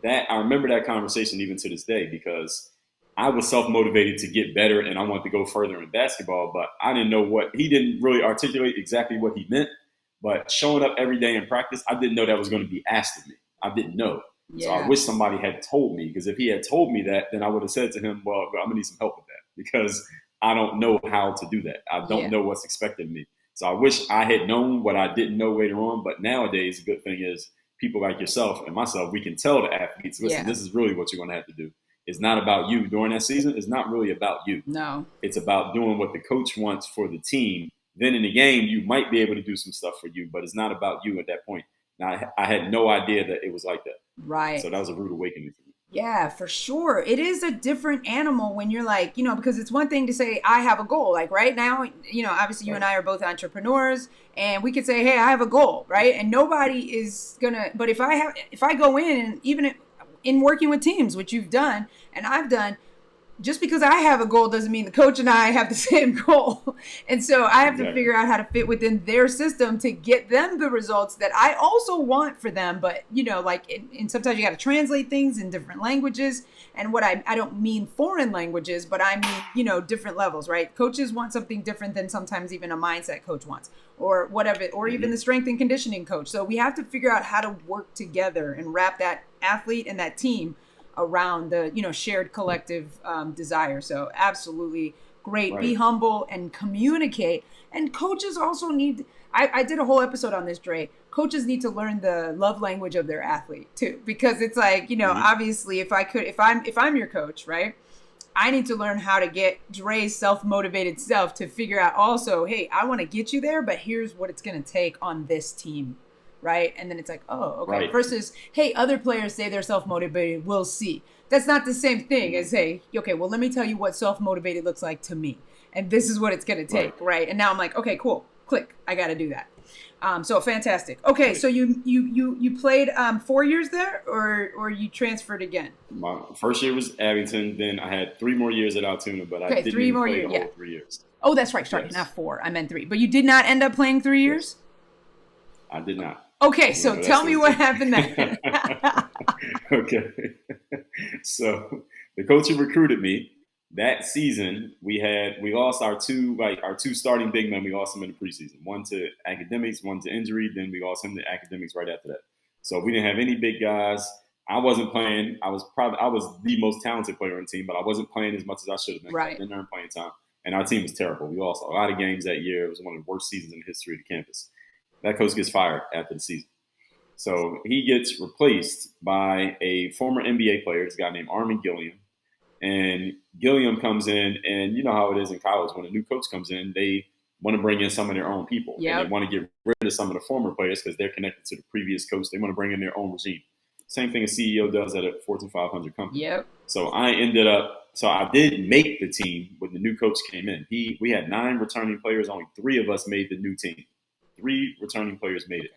Speaker 1: that I remember that conversation even to this day, because I was self-motivated to get better and I wanted to go further in basketball, but I didn't know he didn't really articulate exactly what he meant. But showing up every day in practice, I didn't know that was going to be asked of me. I didn't know. Yeah. So I wish somebody had told me, because if he had told me that, then I would have said to him, well, I'm going to need some help with that, because I don't know how to do that. I don't know what's expected of me. So I wish I had known what I didn't know later on. But nowadays, the good thing is people like yourself and myself, we can tell the athletes, listen, this is really what you're going to have to do. It's not about you during that season. It's not really about you.
Speaker 2: No.
Speaker 1: It's about doing what the coach wants for the team. Then in the game, you might be able to do some stuff for you, but it's not about you at that point. Now, I had no idea that it was like that.
Speaker 2: Right.
Speaker 1: So that was a rude awakening for me.
Speaker 2: Yeah, for sure. It is a different animal when you're like, because it's one thing to say, I have a goal. Like right now, obviously you and I are both entrepreneurs, and we could say, hey, I have a goal, right? And nobody is gonna, but if I go in, and even in working with teams, which you've done and I've done, just because I have a goal doesn't mean the coach and I have the same goal. And so I have to figure out how to fit within their system to get them the results that I also want for them. But, and sometimes you got to translate things in different languages. And what I don't mean foreign languages, but I mean, different levels, right? Coaches want something different than sometimes even a mindset coach wants, or whatever, or even the strength and conditioning coach. So we have to figure out how to work together and wrap that athlete and that team around the shared collective desire. So absolutely great. Right. Be humble and communicate. And coaches also need, I did a whole episode on this, Dre. Coaches need to learn the love language of their athlete too, because it's like, obviously if I'm your coach, right, I need to learn how to get Dre's self-motivated self to figure out also, hey, I want to get you there, but here's what it's going to take on this team. Right. And then it's like, oh, okay. Right. Versus, hey, other players say they're self-motivated. We'll see. That's not the same thing as, hey, okay, well, let me tell you what self-motivated looks like to me. And this is what it's going to take. Right. And now I'm like, okay, cool. Click. I got to do that. So fantastic. Okay. So you played 4 years there, or you transferred again?
Speaker 1: My first year was Abington. Then I had 3 more years at Altoona, but I didn't play the whole 3 years.
Speaker 2: Oh, that's right. Sorry. Yes. Not 4. I meant 3. But you did not end up playing 3 years?
Speaker 1: I did not.
Speaker 2: Okay, so tell me what happened then.
Speaker 1: Okay. So the coach who recruited me that season, we lost our two starting big men. We lost them in the preseason. One to academics, one to injury. Then we lost him to academics right after that. So we didn't have any big guys. I wasn't playing. I was the most talented player on the team, but I wasn't playing as much as I should have been.
Speaker 2: Right.
Speaker 1: I didn't earn playing time. And our team was terrible. We lost a lot of games that year. It was one of the worst seasons in the history of the campus. That coach gets fired after the season. So he gets replaced by a former NBA player, this guy named Armin Gilliam. And Gilliam comes in, and you know how it is in college. When a new coach comes in, they want to bring in some of their own people. Yep. And they want to get rid of some of the former players because they're connected to the previous coach. They want to bring in their own regime. Same thing a CEO does at a Fortune 500 company.
Speaker 2: Yep.
Speaker 1: So I did make the team when the new coach came in. We had 9 returning players. Only 3 of us made the new team. 3 returning players made it.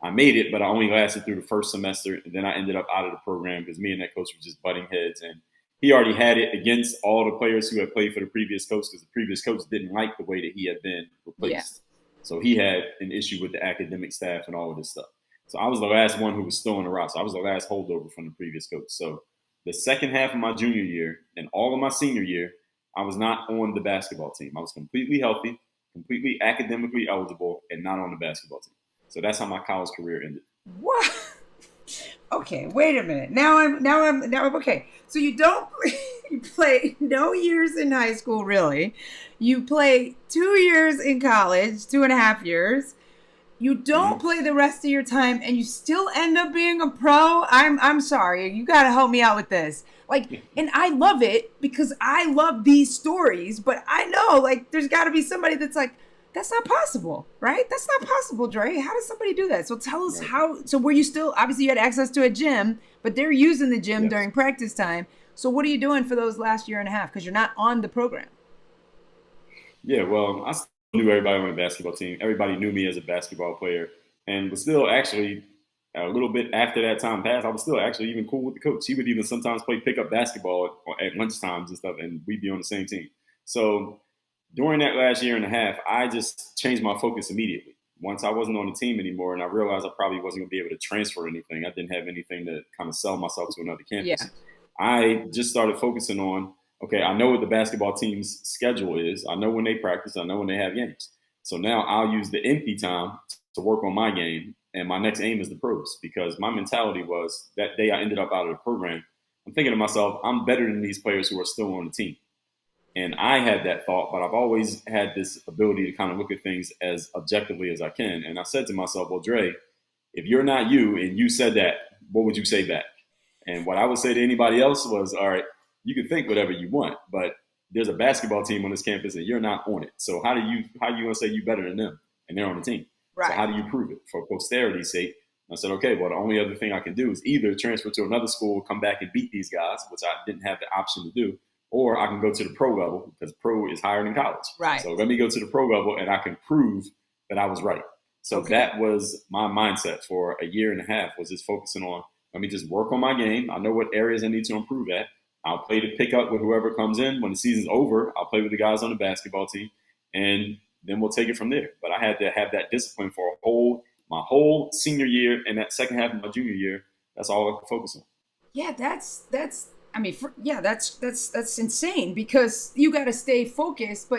Speaker 1: I made it, but I only lasted through the first semester, and then I ended up out of the program because me and that coach were just butting heads. And he already had it against all the players who had played for the previous coach because the previous coach didn't like the way that he had been replaced. Yeah. So he had an issue with the academic staff and all of this stuff. So I was the last one who was still on the roster. I was the last holdover from the previous coach. So the second half of my junior year and all of my senior year, I was not on the basketball team. I was completely healthy, completely academically eligible, and not on the basketball team. So that's how my college career ended.
Speaker 2: What? Okay, wait a minute. Now I'm okay. So you play no years in high school, really. You play 2 years in college, 2.5 years. You don't play the rest of your time, and you still end up being a pro. I'm sorry. You got to help me out with this. And I love it because I love these stories, but I know there's got to be somebody that's like, that's not possible, right? That's not possible, Dre. How does somebody do that? So tell us how. So were you still, obviously you had access to a gym, but they're using the gym during practice time. So what are you doing for those last year and a half? Because you're not on the program.
Speaker 1: Yeah, well, I still knew everybody on the basketball team. Everybody knew me as a basketball player and was still actually a little bit after that time passed, I was still actually even cool with the coach. He would even sometimes play pickup basketball at lunchtimes and stuff, and we'd be on the same team. So during that last year and a half, I just changed my focus immediately. Once I wasn't on the team anymore, and I realized I probably wasn't going to be able to transfer anything. I didn't have anything to kind of sell myself to another campus.
Speaker 2: Yeah.
Speaker 1: I just started focusing on, okay, I know what the basketball team's schedule is. I know when they practice. I know when they have games. So now I'll use the empty time to work on my game. And my next aim is the pros, because my mentality was that day I ended up out of the program, I'm thinking to myself, I'm better than these players who are still on the team. And I had that thought, but I've always had this ability to kind of look at things as objectively as I can. And I said to myself, well, Dre, if you're not you and you said that, what would you say back? And what I would say to anybody else was, all right, you can think whatever you want, but there's a basketball team on this campus and you're not on it. So how are you going to say you better than them and they're on the team? Right. So how do you prove it? For posterity's sake, I said, okay, well, the only other thing I can do is either transfer to another school, come back and beat these guys, which I didn't have the option to do, or I can go to the pro level, because pro is higher than college.
Speaker 2: Right.
Speaker 1: So let me go to the pro level and I can prove that I was right. So that was my mindset for a year and a half, was just focusing on, let me just work on my game. I know what areas I need to improve at. I'll play to pick up with whoever comes in. When the season's over, I'll play with the guys on the basketball team, and then we'll take it from there. But I had to have that discipline for my whole senior year, and that second half of my junior year. That's all I could focus on.
Speaker 2: Yeah, that's insane, because you got to stay focused.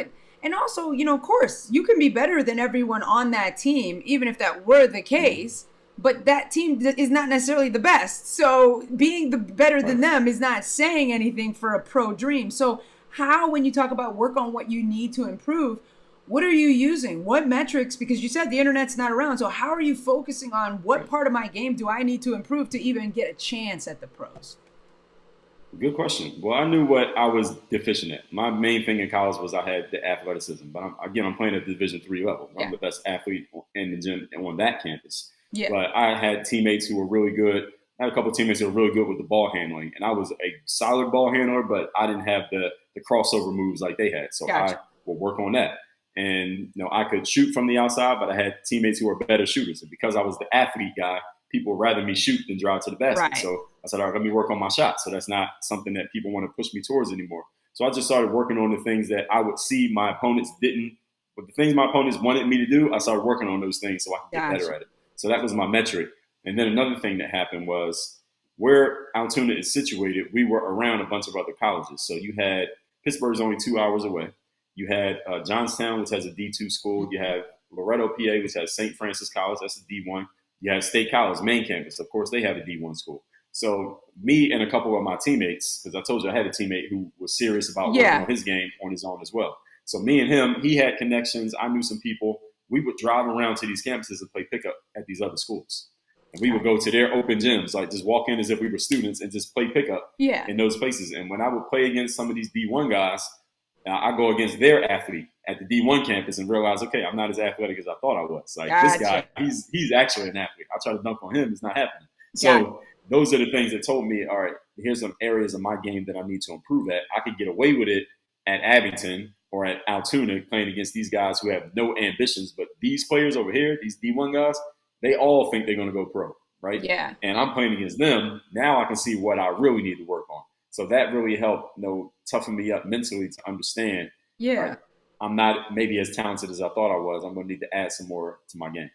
Speaker 2: And also, of course, you can be better than everyone on that team, even if that were the case. But that team is not necessarily the best. So being better than them is not saying anything for a pro dream. So how, when you talk about work on what you need to improve, what are you using? What metrics? Because you said the internet's not around. So how are you focusing on what part of my game do I need to improve to even get a chance at the pros?
Speaker 1: Good question. Well, I knew what I was deficient at. My main thing in college was I had the athleticism. But I'm playing at the Division III level. I'm the best athlete in the gym and on that campus. Yeah. But I had teammates who were really good. I had a couple of teammates who were really good with the ball handling. And I was a solid ball handler, but I didn't have the crossover moves like they had. So I would work on that. And, I could shoot from the outside, but I had teammates who were better shooters. And because I was the athlete guy, people would rather me shoot than drive to the basket. Right. So I said, all right, let me work on my shot. So that's not something that people want to push me towards anymore. So I just started working on the things that I would see my opponents didn't. But the things my opponents wanted me to do, I started working on those things so I could get better at it. So that was my metric. And then another thing that happened was, where Altoona is situated, we were around a bunch of other colleges. So you had Pittsburgh's only 2 hours away. You had Johnstown, which has a D2 school. You have Loretto, PA, which has St. Francis College. That's a D1. You have State College, main campus. Of course, they have a D1 school. So me and a couple of my teammates, because I told you I had a teammate who was serious about working on his game on his own as well. So me and him, he had connections. I knew some people. We would drive around to these campuses and play pickup at these other schools. And we would go to their open gyms, like just walk in as if we were students and just play pickup in those places. And when I would play against some of these D1 guys, I go against their athlete at the D1 campus and realize, okay, I'm not as athletic as I thought I was. Like this guy, he's actually an athlete. I try to dunk on him. It's not happening. So those are the things that told me, all right, here's some areas of my game that I need to improve at. I could get away with it at Abington or at Altoona playing against these guys who have no ambitions. But these players over here, these D1 guys, they all think they're going to go pro, right? Yeah. And I'm playing against them. Now I can see what I really need to work on. So that really helped, toughen me up mentally to understand. Yeah. Like, I'm not maybe as talented as I thought I was. I'm going to need to add some more to my game.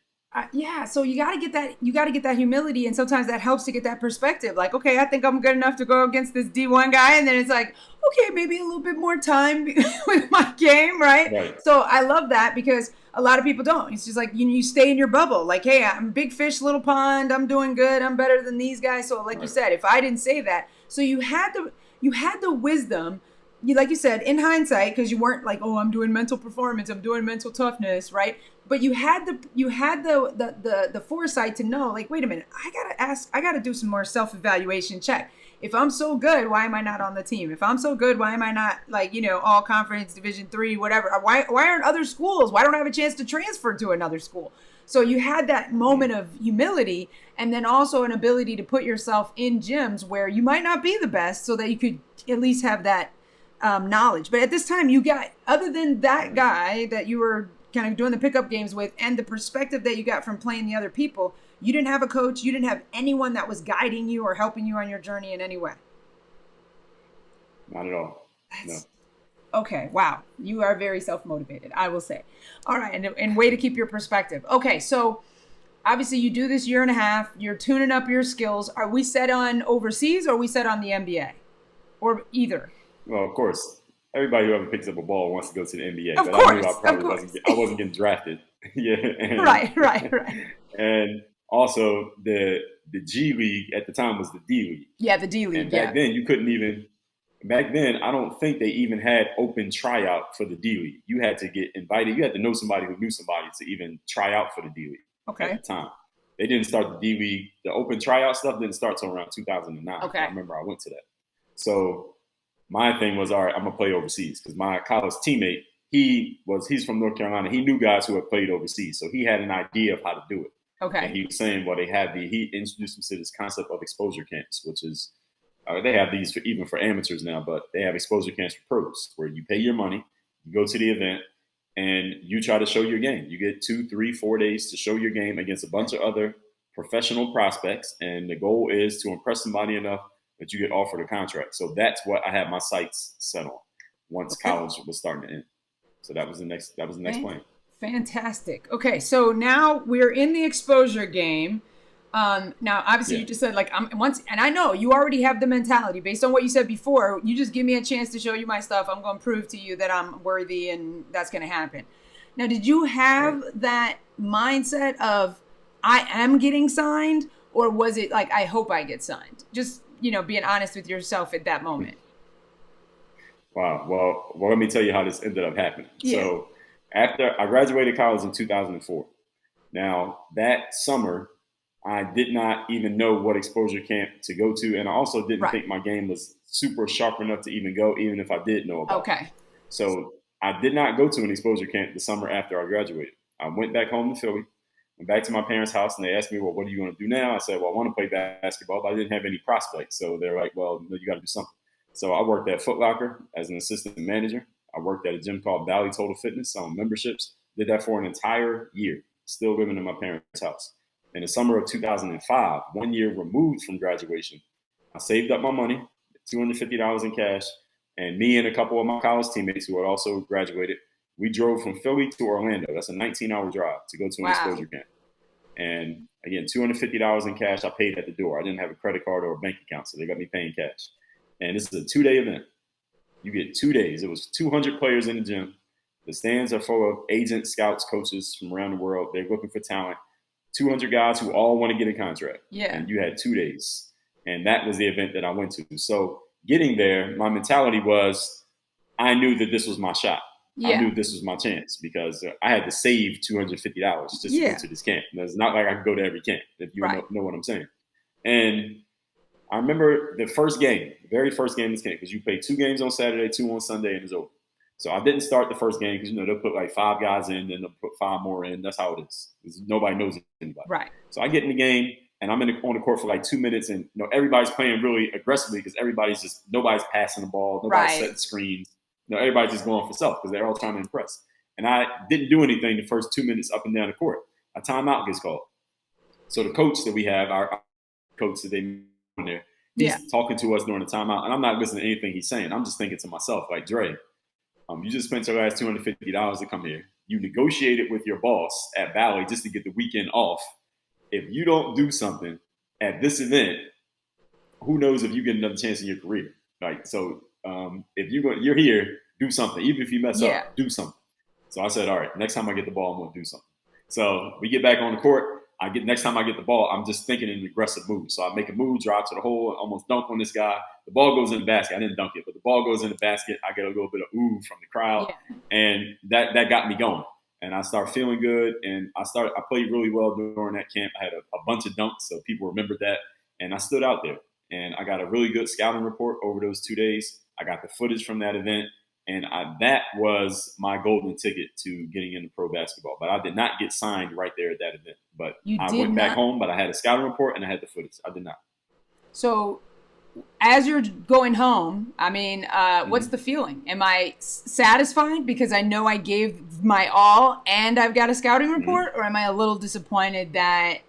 Speaker 2: So you got to get that. You got to get that humility, and sometimes that helps to get that perspective. Like, okay, I think I'm good enough to go against this D1 guy, and then it's like, okay, maybe a little bit more time with my game, right? So I love that, because a lot of people don't. It's just like you stay in your bubble. Like, hey, I'm big fish, little pond. I'm doing good. I'm better than these guys. So, like you said, if I didn't say that, so you had the wisdom. Like you said, in hindsight, because you weren't like, oh, I'm doing mental performance, I'm doing mental toughness, right? But you had the foresight to know, like, wait a minute, I gotta do some more self-evaluation check. If I'm so good, why am I not on the team? If I'm so good, why am I not all conference, Division III, whatever? Why aren't other schools? Why don't I have a chance to transfer to another school? So you had that moment of humility, and then also an ability to put yourself in gyms where you might not be the best, so that you could at least have that knowledge. But at this time, you got, other than that guy that you were kind of doing the pickup games with, and the perspective that you got from playing the other people, you didn't have a coach, you didn't have anyone that was guiding you or helping you on your journey in any way?
Speaker 1: Not at all. No.
Speaker 2: Okay, wow. You are very self-motivated, I will say. All right, and way to keep your perspective. Okay, so obviously you do this year and a half, you're tuning up your skills. Are we set on overseas or are we set on the NBA? Or either?
Speaker 1: Well, of course, everybody who ever picks up a ball wants to go to the NBA.
Speaker 2: Of
Speaker 1: but
Speaker 2: course,
Speaker 1: I knew I probably wasn't getting drafted. Yeah. And,
Speaker 2: right.
Speaker 1: And also the G League at the time was the D League.
Speaker 2: Yeah, the D League.
Speaker 1: And back then you couldn't even. Back then, I don't think they even had open tryout for the D League. You had to get invited. You had to know somebody who knew somebody to even try out for the D League.
Speaker 2: Okay.
Speaker 1: At the time, they didn't start the D League. The open tryout stuff didn't start till around 2009.
Speaker 2: Okay.
Speaker 1: I remember I went to that. So my thing was, all right, I'm gonna play overseas because my college teammate, he's from North Carolina. He knew guys who had played overseas, so he had an idea of how to do it.
Speaker 2: Okay.
Speaker 1: And he was saying, well, he introduced him to this concept of exposure camps, which is they have these even for amateurs now, but they have exposure camps for pros where you pay your money, you go to the event, and you try to show your game. You get 2, 3, 4 days to show your game against a bunch of other professional prospects, and the goal is to impress somebody enough that you get offered a contract. So that's what I had my sights set on once college was starting to end. So that was the next plan.
Speaker 2: Fantastic. Okay, so now we're in the exposure game. Now, obviously, you just said and I know you already have the mentality based on what you said before. You just give me a chance to show you my stuff. I'm going to prove to you that I'm worthy, and that's going to happen. Now, did you have that mindset of I am getting signed, or was it like I hope I get signed? Just being honest with yourself at that moment.
Speaker 1: Wow. Well, let me tell you how this ended up happening.
Speaker 2: Yeah.
Speaker 1: So after I graduated college in 2004, now that summer, I did not even know what exposure camp to go to. And I also didn't think my game was super sharp enough to even go, even if I did know about it. So I did not go to an exposure camp the summer after I graduated. I went back home to Philly, went back to my parents' house, and they asked me, well, what are you going to do now? I said, well, I want to play basketball, but I didn't have any prospects. So they're like, well, you got to do something. So I worked at Foot Locker as an assistant manager. I worked at a gym called Valley Total Fitness on memberships. Did that for an entire year, still living in my parents' house. In the summer of 2005, 1 year removed from graduation, I saved up my money, $250 in cash, and me and a couple of my college teammates who had also graduated, we drove from Philly to Orlando. That's a 19-hour drive to go to an exposure camp. And again, $250 in cash I paid at the door. I didn't have a credit card or a bank account, so they got me paying cash. And this is a 2-day event. You get 2 days. It was 200 players in the gym. The stands are full of agents, scouts, coaches from around the world. They're looking for talent. 200 guys who all want to get a contract.
Speaker 2: Yeah.
Speaker 1: And you had 2 days. And that was the event that I went to. So getting there, my mentality was I knew that this was my shot. Yeah. I knew this was my chance because I had to save $250 just to go to this camp. And it's not like I could go to every camp, if you know what I'm saying. And I remember the very first game of this camp, because you play 2 games on Saturday, 2 on Sunday, and it's over. So I didn't start the first game because, they'll put like 5 guys in, then they'll put 5 more in. That's how it is. Nobody knows anybody.
Speaker 2: Right.
Speaker 1: So I get in the game, and I'm on the court for like 2 minutes, and everybody's playing really aggressively because nobody's passing the ball, nobody's setting screens. Everybody's just going for self because they're all trying to impress. And I didn't do anything the first 2 minutes up and down the court. A timeout gets called. So the coach that we have, our coach that they in there, he's talking to us during the timeout, and I'm not listening to anything he's saying. I'm just thinking to myself, like, Dre, you just spent your last $250 to come here. You negotiated with your boss at Valley just to get the weekend off. If you don't do something at this event, who knows if you get another chance in your career? Like, so if you're here, do something. Even if you mess up, do something. So I said, all right, next time I get the ball, I'm going to do something. So we get back on the court. Next time I get the ball, I'm just thinking in an aggressive move. So I make a move, drive to the hole, and almost dunk on this guy. The ball goes in the basket. I didn't dunk it, but the ball goes in the basket. I get a little bit of ooh from the crowd, and that got me going. And I start feeling good, and I played really well during that camp. I had a bunch of dunks, so people remembered that, and I stood out there. And I got a really good scouting report over those 2 days. I got the footage from that event. And that was my golden ticket to getting into pro basketball. But I did not get signed right there at that event. But I went back home, but I had a scouting report and I had the footage. I did not.
Speaker 2: So as you're going home, I mean, what's the feeling? Am I satisfied because I know I gave my all and I've got a scouting report, or am I a little disappointed that,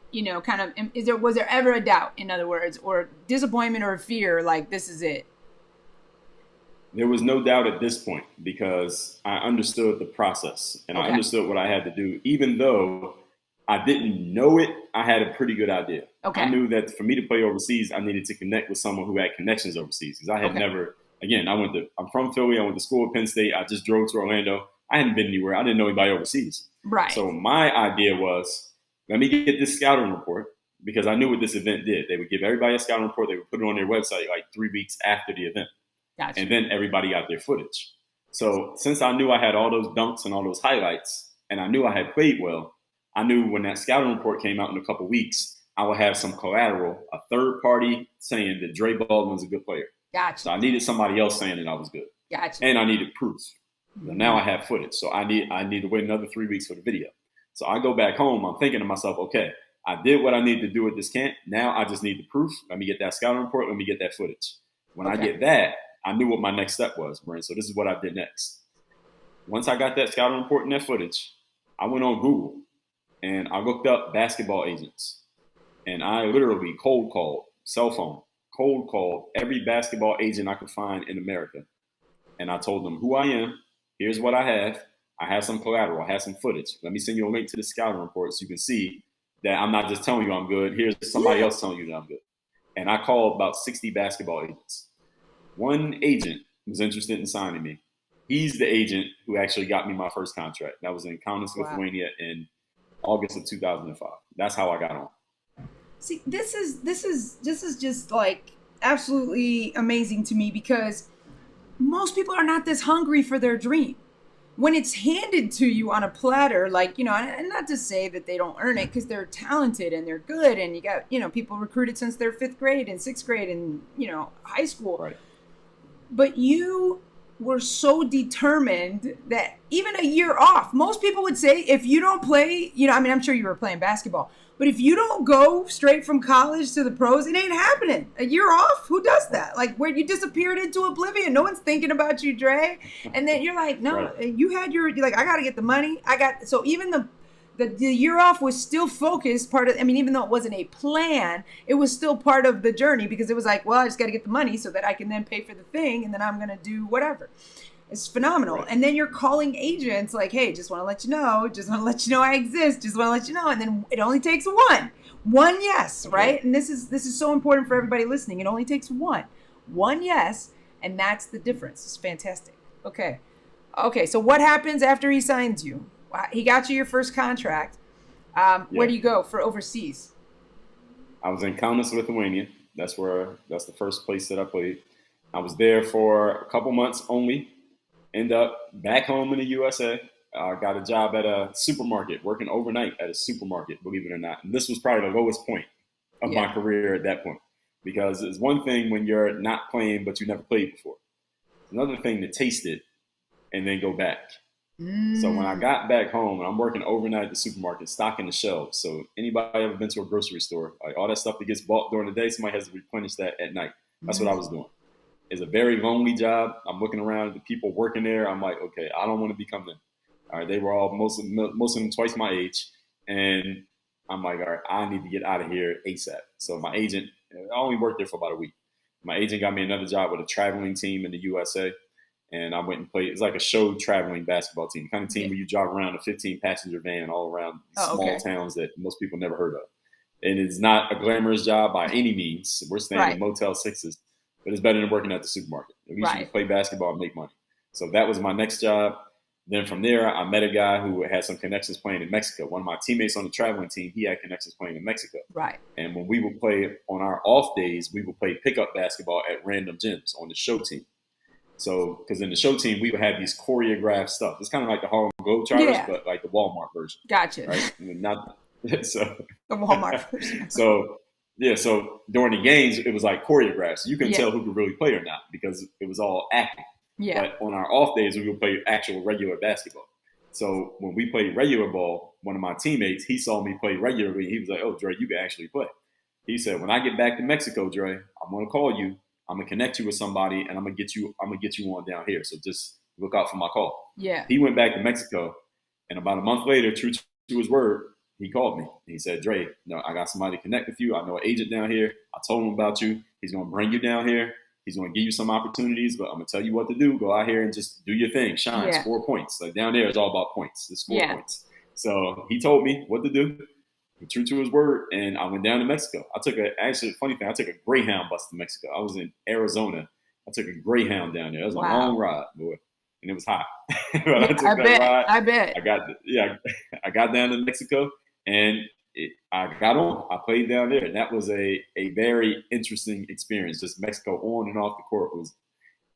Speaker 2: kind of, was there ever a doubt, in other words, or disappointment or fear, like this is it?
Speaker 1: There was no doubt at this point because I understood the process and I understood what I had to do. Even though I didn't know it, I had a pretty good idea. I knew that for me to play overseas, I needed to connect with someone who had connections overseas because I had never, again, I'm from Philly. I went to school at Penn State. I just drove to Orlando. I hadn't been anywhere. I didn't know anybody overseas.
Speaker 2: Right.
Speaker 1: So my idea was, let me get this scouting report because I knew what this event did. They would give everybody a scouting report. They would put it on their website like 3 weeks after the event. Gotcha. And then everybody got their footage. So since I knew I had all those dunks and all those highlights, and I knew I had played well, I knew when that scouting report came out in a couple of weeks, I would have some collateral, a third party saying that Dre Baldwin was a good player.
Speaker 2: Gotcha.
Speaker 1: So I needed somebody else saying that I was good.
Speaker 2: Gotcha.
Speaker 1: And I needed proof. So now I have footage. So I need to wait another 3 weeks for the video. So I go back home. I'm thinking to myself, okay, I did what I need to do at this camp. Now I just need the proof. Let me get that scouting report. Let me get that footage. When I get that, I knew what my next step was, Brent. So this is what I did next. Once I got that scouting report and that footage, I went on Google and I looked up basketball agents. And I literally cold called every basketball agent I could find in America. And I told them who I am. Here's what I have. I have some collateral. I have some footage. Let me send you a link to the scouting report so you can see that I'm not just telling you I'm good. Here's somebody else telling you that I'm good. And I called about 60 basketball agents. One agent was interested in signing me. He's the agent who actually got me my first contract. That was in Kaunas, Lithuania in August of 2005. That's how I got on.
Speaker 2: See, this is just like absolutely amazing to me because most people are not this hungry for their dream. When it's handed to you on a platter, like, and not to say that they don't earn it because they're talented and they're good. And you got, people recruited since their 5th grade and 6th grade and, high school. Right. But you were so determined that even a year off, most people would say if you don't play, I'm sure you were playing basketball, but if you don't go straight from college to the pros, it ain't happening. A year off? Who does that? Like where you disappeared into oblivion. No one's thinking about you, Dre. And then you're like, no, you had you're like, I got to get the money. So even the year off was still focused even though it wasn't a plan, it was still part of the journey because it was like, well, I just got to get the money so that I can then pay for the thing. And then I'm going to do whatever. It's phenomenal. Right. And then you're calling agents like, hey, just want to let you know I exist. Just want to let you know. And then it only takes one yes, right? And this is so important for everybody listening. It only takes one yes. And that's the difference. It's fantastic. Okay. So what happens after he signs you? He got you your first contract. Where do you go for overseas?
Speaker 1: I was in Kaunas, Lithuania. That's the first place that I played. I was there for a couple months only. End up back home in the USA. I got a job at a supermarket, working overnight at a supermarket, believe it or not. And this was probably the lowest point of my career at that point. Because it's one thing when you're not playing, but you never played before. It's another thing to taste it and then go back. So when I got back home and I'm working overnight at the supermarket, stocking the shelves. So anybody ever been to a grocery store, like all that stuff that gets bought during the day, somebody has to replenish that at night. That's what I was doing. It's a very lonely job. I'm looking around at the people working there. I'm like, okay, I don't want to become them. All right, they were all most of them twice my age, and I'm like, all right, I need to get out of here ASAP. So my agent, I only worked there for about a week. My agent got me another job with a traveling team in the USA, and I went and played. It's like a show traveling basketball team, kind of team where you drive around a 15-passenger van all around small towns that most people never heard of. And it's not a glamorous job by any means. We're staying in Motel 6s. But it's better than working at the supermarket. At least you can play basketball and make money. So that was my next job. Then from there, I met a guy who had some connections playing in Mexico. One of my teammates on the traveling team, he had connections playing in Mexico. Right. And when we would play on our off days, we would play pickup basketball at random gyms on the show team. So, because in the show team, we would have these choreographed stuff. It's kind of like the Harlem Globetrotters, but like the Walmart version.
Speaker 2: Gotcha.
Speaker 1: Right? The
Speaker 2: Walmart version.
Speaker 1: So during the games, it was like choreographed. So you can tell who could really play or not because it was all acting. Yeah. But on our off days, we would play actual regular basketball. So when we played regular ball, one of my teammates, he saw me play regularly. He was like, oh, Dre, you can actually play. He said, when I get back to Mexico, Dre, I'm going to call you. I'm going to connect you with somebody, and I'm going to get you on down here. So just look out for my call. Yeah. He went back to Mexico. And about a month later, true to his word, he called me. He said, Dre, I got somebody to connect with you. I know an agent down here. I told him about you. He's going to bring you down here. He's going to give you some opportunities, but I'm going to tell you what to do. Go out here and just do your thing. Shine, score points. Like down there, it's all about points. The score points. So he told me what to do. True to his word, and I went down to Mexico. I took funny thing, I took a Greyhound bus to Mexico. I was in Arizona. I took a Greyhound down there. It was a long ride, boy, and it was hot. But I took that ride.
Speaker 2: I bet.
Speaker 1: I got down to Mexico, and I got on. I played down there, and that was a very interesting experience. Just Mexico on and off the court was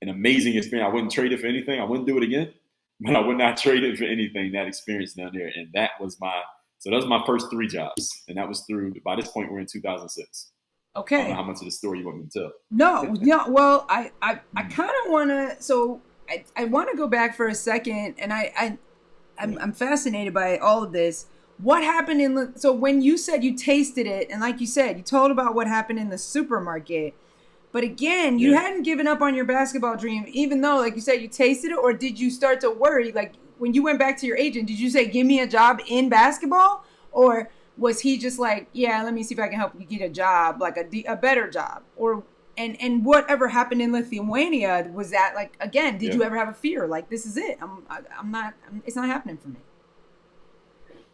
Speaker 1: an amazing experience. I wouldn't trade it for anything. I wouldn't do it again, but I would not trade it for anything. That experience down there, and that was So those were my first 3 jobs, and that was through. By this point, we're in 2006.
Speaker 2: Okay.
Speaker 1: I don't know how much of the story you want me to tell.
Speaker 2: No. Well, I kind of want to. So I want to go back for a second, and I'm fascinated by all of this. What happened so when you said you tasted it, and like you said, you told about what happened in the supermarket, but again, you hadn't given up on your basketball dream, even though, like you said, you tasted it, or did you start to worry, like? When you went back to your agent, did you say, give me a job in basketball? Or was he just like, yeah, let me see if I can help you get a job, like a better job? Or and whatever happened in Lithuania, was that like, again, did you ever have a fear? Like, this is it. It's not happening for me.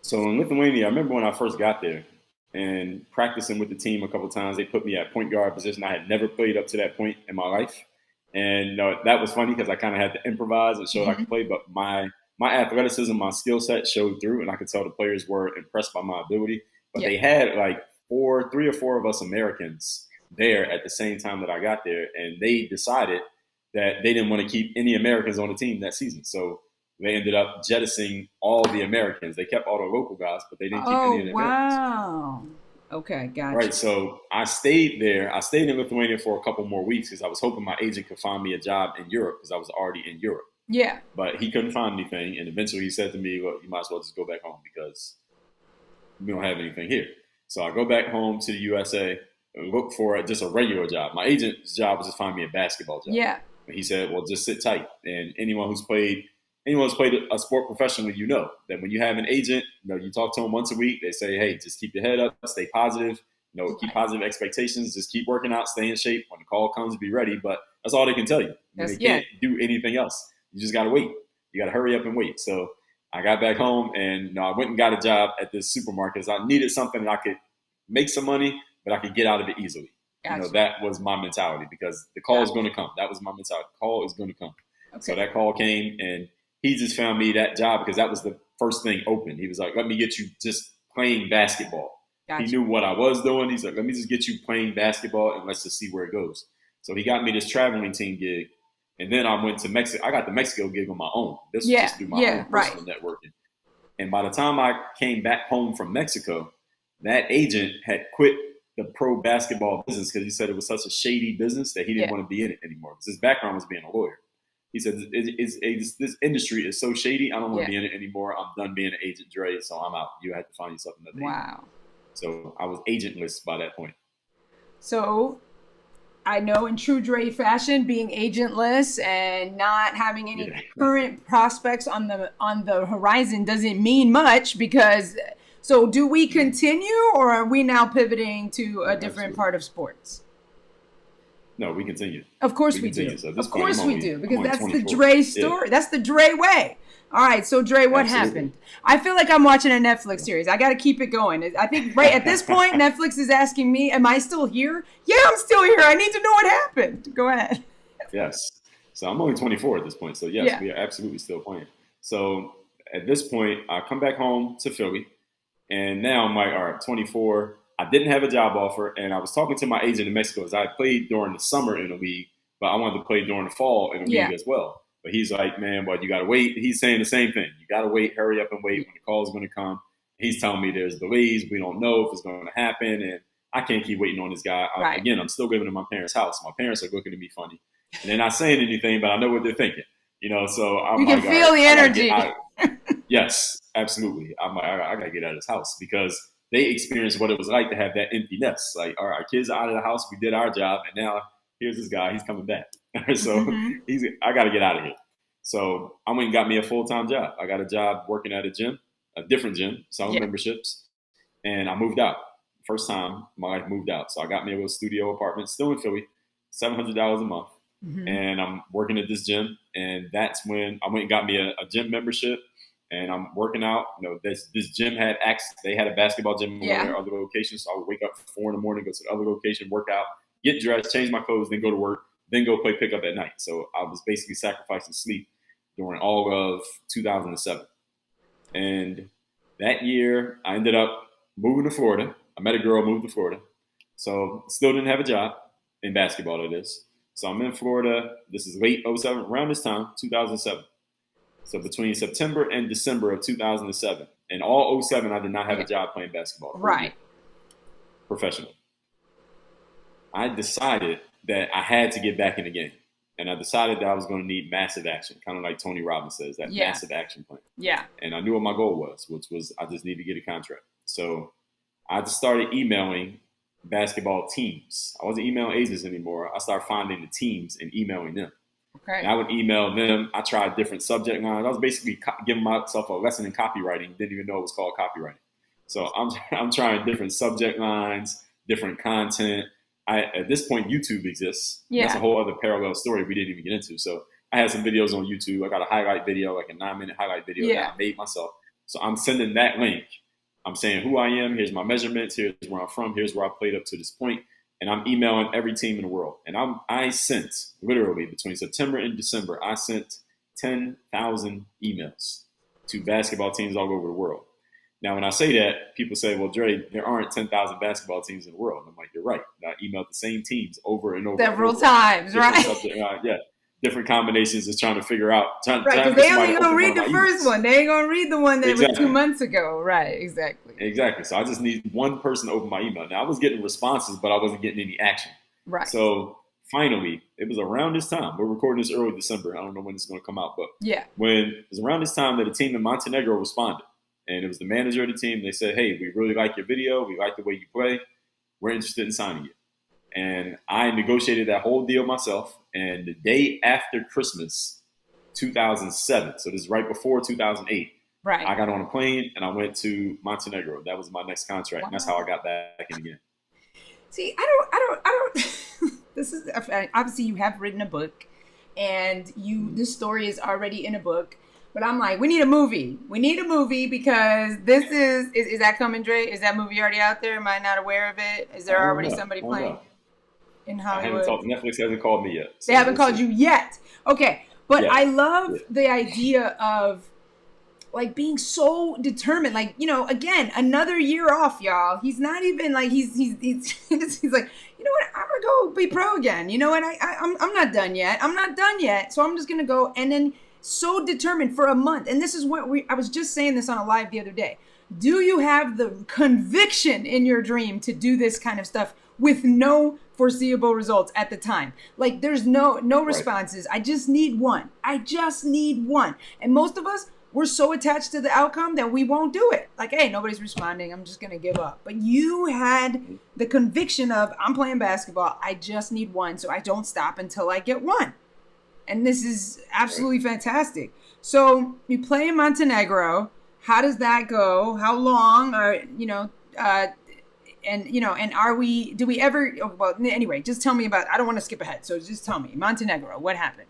Speaker 1: So in Lithuania, I remember when I first got there and practicing with the team a couple of times, they put me at point guard position. I had never played up to that point in my life. And that was funny because I kind of had to improvise and show I could play, but my athleticism, my skill set showed through, and I could tell the players were impressed by my ability. But they had like 3 or 4 of us Americans there at the same time that I got there, and they decided that they didn't want to keep any Americans on the team that season. So they ended up jettisoning all the Americans. They kept all the local guys, but they didn't keep any of the Americans.
Speaker 2: Wow. Okay, gotcha.
Speaker 1: Right, so I stayed there. I stayed in Lithuania for a couple more weeks because I was hoping my agent could find me a job in Europe because I was already in Europe.
Speaker 2: Yeah.
Speaker 1: But he couldn't find anything. And eventually he said to me, look, you might as well just go back home because we don't have anything here. So I go back home to the USA and look for just a regular job. My agent's job was just find me a basketball job.
Speaker 2: Yeah.
Speaker 1: And he said, well, just sit tight. And anyone who's played a sport professionally, that when you have an agent, you talk to them once a week. They say, hey, just keep your head up, stay positive, keep positive expectations, just keep working out, stay in shape. When the call comes, be ready. But that's all they can tell you. They can't do anything else. You just got to wait. You got to hurry up and wait. So I got back home and I went and got a job at this supermarket. I needed something that I could make some money, but I could get out of it easily. Gotcha. That was my mentality because the call is going to come. That was my mentality. The call is going to come. Okay. So that call came and he just found me that job because that was the first thing open. He was like, let me get you just playing basketball. Gotcha. He knew what I was doing. He's like, let me just get you playing basketball and let's just see where it goes. So he got me this traveling team gig. And then I went to Mexico. I got the Mexico gig on my own. This was just through my own personal networking. And by the time I came back home from Mexico, that agent had quit the pro basketball business because he said it was such a shady business that he didn't want to be in it anymore. Because his background was being a lawyer. He said, this industry is so shady, I don't want to be in it anymore. I'm done being an agent, Dre, so I'm out. You have to find yourself another agent. So I was agentless by that point.
Speaker 2: So I know in true Dre fashion, being agentless and not having any current prospects on the horizon doesn't mean much because – so do we continue or are we now pivoting to a different part of sports?
Speaker 1: No, we continue.
Speaker 2: Of course we do.
Speaker 1: So
Speaker 2: of course we do because that's the Dre story. Yeah. That's the Dre way. All right, so Dre, what happened? I feel like I'm watching a Netflix series. I got to keep it going. I think right at this point, Netflix is asking me, am I still here? Yeah, I'm still here. I need to know what happened. Go ahead.
Speaker 1: Yes. So I'm only 24 at this point. So yes, we are absolutely still playing. So at this point, I come back home to Philly. And now I'm like, all right, 24. I didn't have a job offer. And I was talking to my agent in Mexico because I played during the summer in a league, but I wanted to play during the fall in a league as well. But he's like, man, but you got to wait. He's saying the same thing. You got to wait, hurry up and wait when the call is going to come. He's telling me there's delays. We don't know if it's going to happen. And I can't keep waiting on this guy. Again, I'm still living in my parents' house. My parents are looking at me funny. And they're not saying anything, but I know what they're thinking. So I'm
Speaker 2: you can feel the energy.
Speaker 1: Yes, absolutely. I'm like, I got to get out of this house because they experienced what it was like to have that empty nest. Like, all right, our kids are out of the house. We did our job. And now here's this guy. He's coming back. So I got to get out of here. So I went and got me a full-time job. I got a job working at a gym, a different gym, selling memberships, and I moved out. First time my life moved out. So I got me a little studio apartment, still in Philly, $700 a month. And I'm working at this gym. And that's when I went and got me a gym membership. And I'm working out. This gym had access. They had a basketball gym in one of their other locations. So I would wake up at 4 a.m, go to the other location, work out, get dressed, change my clothes, then go to work, then go play pickup at night. So I was basically sacrificing sleep during all of 2007. And that year, I ended up moving to Florida. I met a girl, moved to Florida. So still didn't have a job in basketball, it is. So I'm in Florida. This is late 07, around this time, 2007. So between September and December of 2007. And all 07, I did not have a job playing basketball.
Speaker 2: Right.
Speaker 1: Professional. I decided that I had to get back in the game. And I decided that I was going to need massive action, kind of like Tony Robbins says, that massive action plan.
Speaker 2: Yeah.
Speaker 1: And I knew what my goal was, which was I just need to get a contract. So I just started emailing basketball teams. I wasn't emailing agents anymore. I started finding the teams and emailing them.
Speaker 2: Okay.
Speaker 1: And I would email them. I tried different subject lines. I was basically giving myself a lesson in copywriting. Didn't even know it was called copywriting. So I'm trying different subject lines, different content. At this point, YouTube exists. Yeah. That's a whole other parallel story we didn't even get into. So I had some videos on YouTube. I got a highlight video, like a 9-minute highlight video that I made myself. So I'm sending that link. I'm saying who I am. Here's my measurements. Here's where I'm from. Here's where I played up to this point. And I'm emailing every team in the world. And I sent, literally, between September and December, I sent 10,000 emails to basketball teams all over the world. Now, when I say that, people say, well, Dre, there aren't 10,000 basketball teams in the world. I'm like, you're right. I emailed the same teams over and over.
Speaker 2: Several times,
Speaker 1: right? Different combinations, just trying to figure out.
Speaker 2: Right, because they only going to read the first one. They ain't going to read the one that was 2 months ago. Right, exactly.
Speaker 1: Exactly. So I just need one person to open my email. Now, I was getting responses, but I wasn't getting any action.
Speaker 2: Right.
Speaker 1: So finally, it was around this time. We're recording this early December. I don't know when it's going to come out, but when it was around this time that a team in Montenegro responded. And it was the manager of the team. They said, hey, we really like your video. We like the way you play. We're interested in signing you. And I negotiated that whole deal myself. And the day after Christmas, 2007, so this is right before 2008, I got on a plane and I went to Montenegro. That was my next contract. And that's how I got back in again.
Speaker 2: See, I don't, this is, obviously you have written a book and this story is already in a book. But I'm like, we need a movie. We need a movie because this is that coming, Dre? Is that movie already out there? Am I not aware of it? Is there already somebody playing in Hollywood?
Speaker 1: Netflix hasn't called me yet.
Speaker 2: So they haven't called you yet. Okay. But I love the idea of like being so determined. Like, again, another year off, y'all. He's not even like, he's like, you know what? I'm going to go be pro again. You know what? I'm not done yet. I'm not done yet. So I'm just going to go and then so determined for a month. And this is what I was just saying this on a live the other day. Do you have the conviction in your dream to do this kind of stuff with no foreseeable results at the time? Like there's no responses. I just need one. And most of us, we're so attached to the outcome that we won't do it. Like, hey, nobody's responding. I'm just going to give up. But you had the conviction of, I'm playing basketball. I just need one. So I don't stop until I get one. And this is absolutely fantastic. So you play in Montenegro. How does that go? How long are, and do we ever, well, anyway, just tell me about, I don't want to skip ahead. So just tell me, Montenegro, what happened?